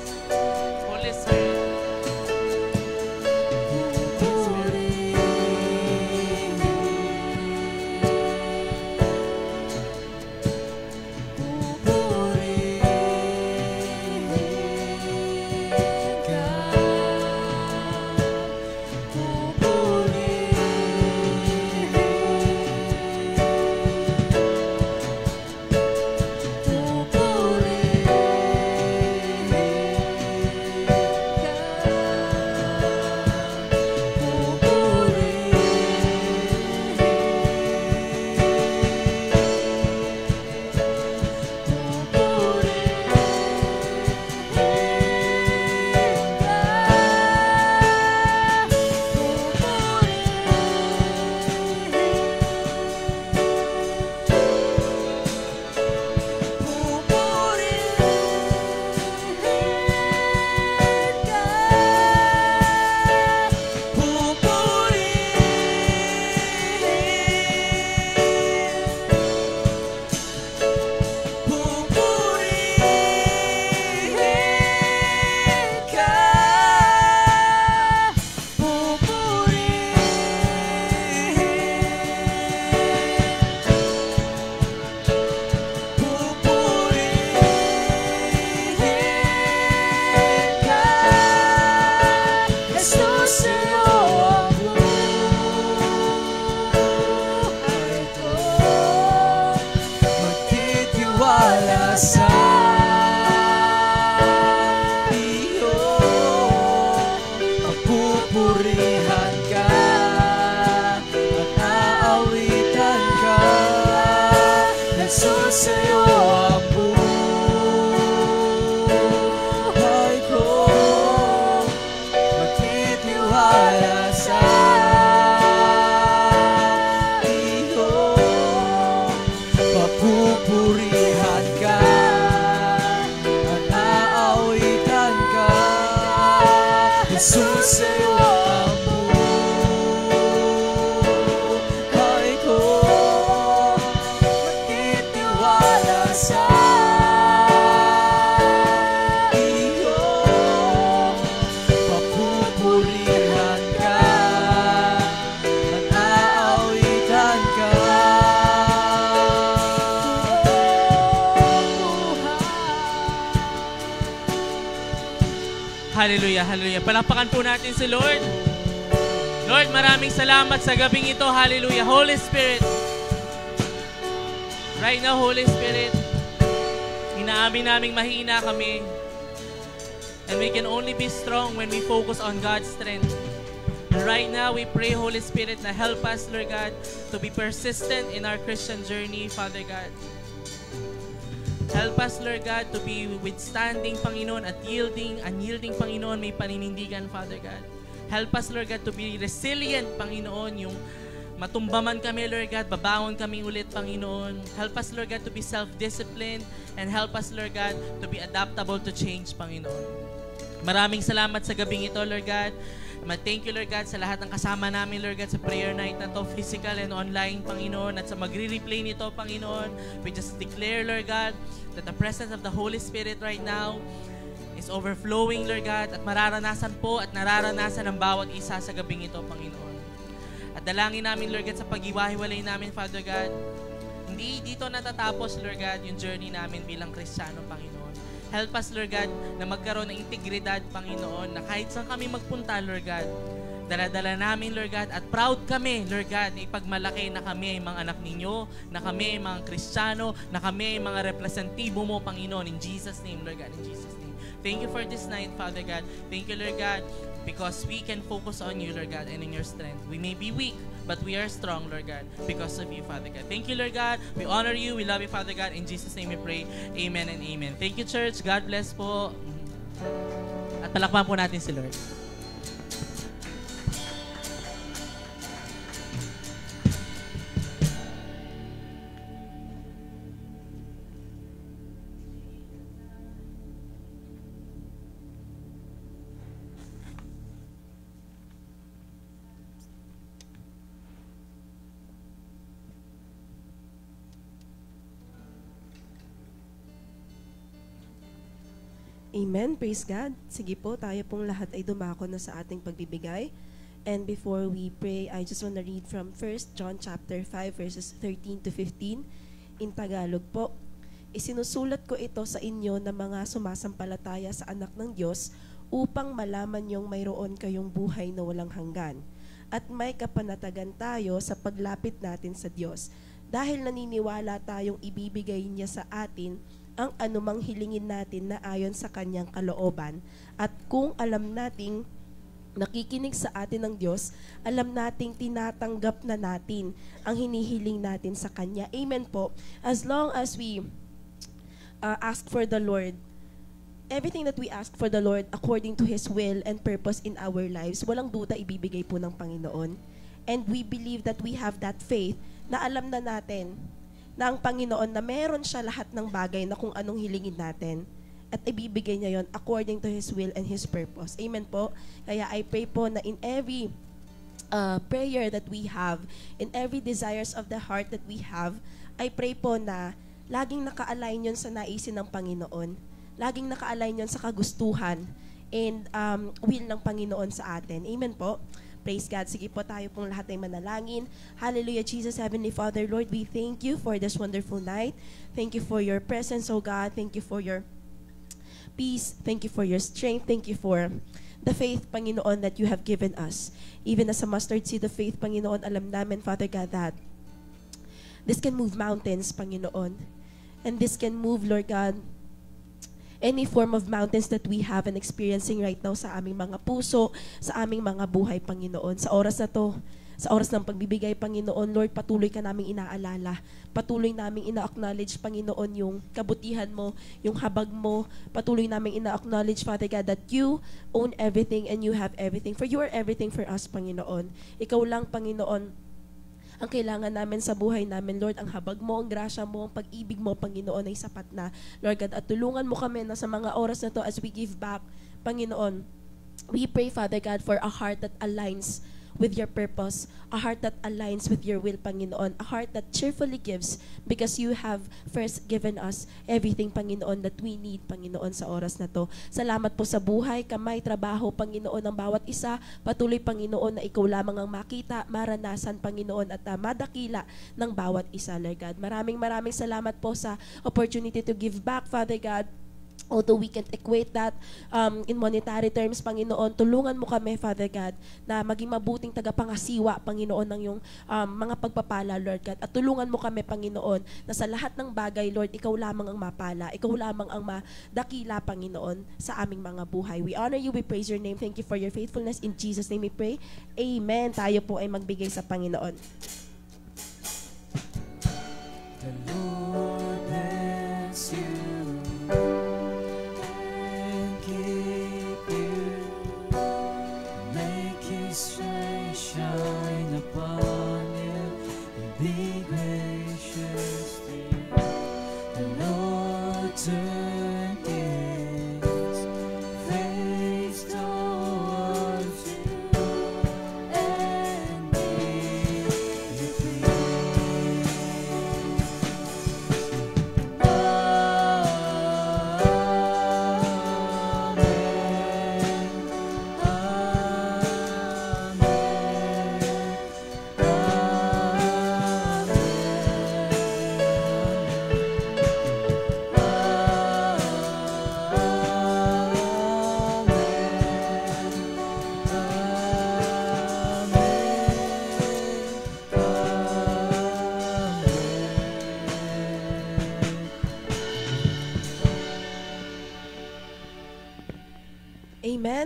C: Holy Spirit. Hallelujah, hallelujah. Palakpakan po natin si Lord. Lord, maraming salamat sa gabing ito. Hallelujah. Holy Spirit. Right now, Holy Spirit, inaamin naming mahina kami. And we can only be strong when we focus on God's strength. And right now, we pray, Holy Spirit, na help us, Lord God, to be persistent in our Christian journey, Father God. Help us, Lord God, to be withstanding, Panginoon, at unyielding, Panginoon, may paninindigan, Father God. Help us, Lord God, to be resilient, Panginoon, yung matumbaman kami, Lord God, babangon kami ulit, Panginoon. Help us, Lord God, to be self-disciplined, and help us, Lord God, to be adaptable to change, Panginoon. Maraming salamat sa gabing ito, Lord God. Thank you, Lord God, sa lahat ng kasama namin, Lord God, sa prayer night na to, physical and online, Panginoon, at sa magre-replay nito, Panginoon. We just declare, Lord God, that the presence of the Holy Spirit right now is overflowing, Lord God, at mararanasan po at nararanasan ng bawat isa sa gabing ito, Panginoon. At dalangin namin, Lord God, sa pag-iwahiwalay namin, Father God, hindi dito natatapos, Lord God, yung journey namin bilang Kristiyano, Panginoon. Help us, Lord God, na magkaroon ng integridad, Panginoon, na kahit saan kami magpunta, Lord God, dala-dala namin, Lord God, at proud kami, Lord God, na ipagmalaki na kami ay mga anak ninyo, na kami ay mga Kristiyano, na kami ay mga representatibo mo, Panginoon, in Jesus' name, Lord God, in Jesus' name. Thank you for this night, Father God. Thank you, Lord God, because we can focus on you, Lord God, and in your strength. We may be weak, but we are strong, Lord God, because of you, Father God. Thank you, Lord God. We honor you. We love you, Father God. In Jesus' name we pray. Amen and amen. Thank you, church. God bless po. At palakpakan po natin si Lord.
B: Amen. Praise God. Sige po, tayo pong lahat ay dumako na sa ating pagbibigay. And before we pray, I just want to read from 1 John chapter 5 verses 13 to 15 in Tagalog po. Isinusulat ko ito sa inyo na mga sumasampalataya sa anak ng Diyos upang malaman niyong mayroon kayong buhay na walang hanggan. At may kapanatagan tayo sa paglapit natin sa Diyos. Dahil naniniwala tayong ibibigay niya sa atin ang anumang hilingin natin na ayon sa kanyang kalooban. At kung alam nating nakikinig sa atin ng Diyos, alam nating tinatanggap na natin ang hinihiling natin sa Kanya. Amen po. As long as we ask for the Lord, everything that we ask for the Lord according to His will and purpose in our lives, walang duda ibibigay po ng Panginoon. And we believe that we have that faith na alam na natin na ang Panginoon na meron siya lahat ng bagay na kung anong hilingin natin at ibibigay niya yon according to His will and His purpose. Amen po. Kaya I pray po na in every prayer that we have, in every desires of the heart that we have, I pray po na laging naka-align yun sa naisin ng Panginoon. Laging naka-align yun sa kagustuhan and will ng Panginoon sa atin. Amen po. Praise God. Sige po, tayo pong lahat ay manalangin. Hallelujah, Jesus, Heavenly Father, Lord, we thank you for this wonderful night. Thank you for your presence, oh God. Thank you for your peace. Thank you for your strength. Thank you for the faith, Panginoon, that you have given us. Even as a mustard seed of faith, Panginoon, alam namin, Father God, that this can move mountains, Panginoon. And this can move, Lord God, any form of mountains that we have and experiencing right now sa aming mga puso, sa aming mga buhay, Panginoon. Sa oras na to, sa oras ng pagbibigay, Panginoon, Lord, patuloy ka naming inaalala. Patuloy naming ina-acknowledge, Panginoon, yung kabutihan mo, yung habag mo. Patuloy naming ina-acknowledge, Father God, that you own everything and you have everything. For you are everything for us, Panginoon. Ikaw lang, Panginoon, ang kailangan namin sa buhay namin, Lord, ang habag mo, ang grasya mo, ang pag-ibig mo, Panginoon, ay sapat na. Lord God, at tulungan mo kami na sa mga oras na to as we give back, Panginoon, we pray, Father God, for a heart that aligns with your purpose, a heart that aligns with your will, Panginoon, a heart that cheerfully gives because you have first given us everything, Panginoon, that we need, Panginoon, sa oras na to. Salamat po sa buhay, kamay, trabaho, Panginoon, ng bawat isa. Patuloy, Panginoon, na ikaw lamang ang makita, maranasan, Panginoon, at madakila ng bawat isa, Lord God. Maraming salamat po sa opportunity to give back, Father God. Although we can't equate that in monetary terms, Panginoon, tulungan mo kami, Father God, na maging mabuting tagapangasiwa, Panginoon, ng yung mga pagpapala, Lord God. At tulungan mo kami, Panginoon, na sa lahat ng bagay, Lord, ikaw lamang ang mapala. Ikaw lamang ang madakila, Panginoon, sa aming mga buhay. We honor you, we praise your name. Thank you for your faithfulness. In Jesus' name we pray. Amen. Tayo po ay magbigay sa Panginoon.
D: The Lord bless you. Shine upon you and be gracious to you. The Lord turn His face towards you and give you peace.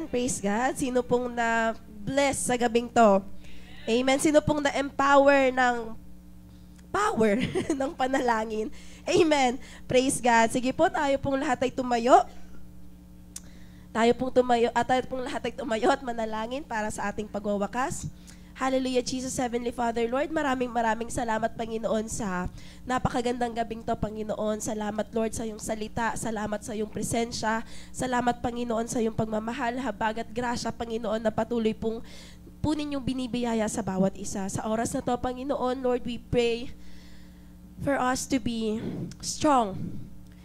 B: Praise God. Sino pong na-bless sa gabing to? Amen. Sino pong na-empower ng power ng panalangin? Amen. Praise God. Sige po, tayo pong lahat ay tumayo. Tayo pong lahat ay tumayo at manalangin para sa ating pagwawakas. Hallelujah, Jesus, Heavenly Father, Lord, maraming salamat, Panginoon, sa napakagandang gabing to, Panginoon. Salamat, Lord, sa iyong salita. Salamat sa iyong presensya. Salamat, Panginoon, sa iyong pagmamahal, habag at grasya, Panginoon, na patuloy pong ninyong binibiyaya sa bawat isa. Sa oras na to, Panginoon, Lord, we pray for us to be strong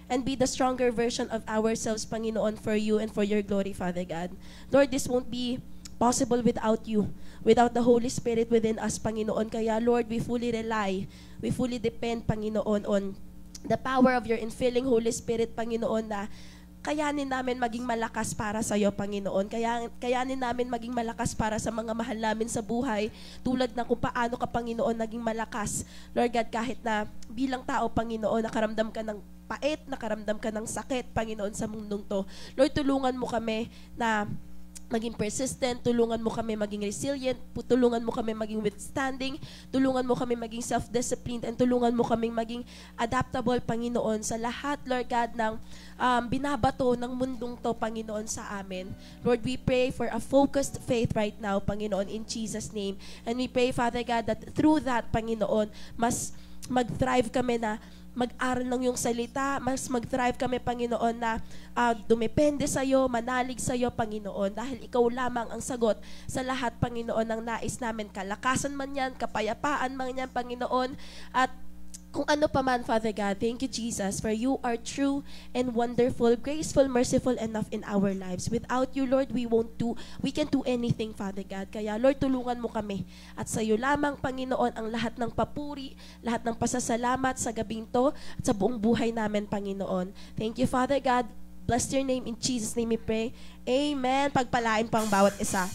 B: and be the stronger version of ourselves, Panginoon, for you and for your glory, Father God. Lord, this won't be possible without you, without the Holy Spirit within us, Panginoon. Kaya, Lord, we fully depend, Panginoon, on the power of your infilling Holy Spirit, Panginoon, na kayanin namin maging malakas para sa iyo, Panginoon. Kayanin namin maging malakas para sa mga mahal namin sa buhay, tulad na kung paano ka, Panginoon, naging malakas. Lord God, kahit na bilang tao, Panginoon, nakaramdam ka ng pait, nakaramdam ka ng sakit, Panginoon, sa mundong to. Lord, tulungan mo kami na maging persistent, tulungan mo kami maging resilient, tulungan mo kami maging withstanding, tulungan mo kami maging self-disciplined, and tulungan mo kami maging adaptable, Panginoon, sa lahat, Lord God, ng binabato ng mundong to, Panginoon, sa amin. Lord, we pray for a focused faith right now, Panginoon, in Jesus' name. And we pray, Father God, that through that, Panginoon, mas mag-thrive kami na mag-aral ng iyong salita, mas mag-thrive kami, Panginoon, na dumepende sa iyo, manalig sa iyo, Panginoon, dahil ikaw lamang ang sagot sa lahat, Panginoon, ng nais namin. Kalakasan man yan, kapayapaan man yan, Panginoon, at kung ano pa man, Father God. Thank you, Jesus, for you are true and wonderful, graceful, merciful enough in our lives. Without you, Lord, we can't do anything, Father God. Kaya, Lord, tulungan mo kami. At sa iyo lamang, Panginoon, ang lahat ng papuri, lahat ng pasasalamat sa gabing to, at sa buong buhay namin, Panginoon. Thank you, Father God. Bless your name. In Jesus' name we pray. Amen. Pagpalain pang bawat isa.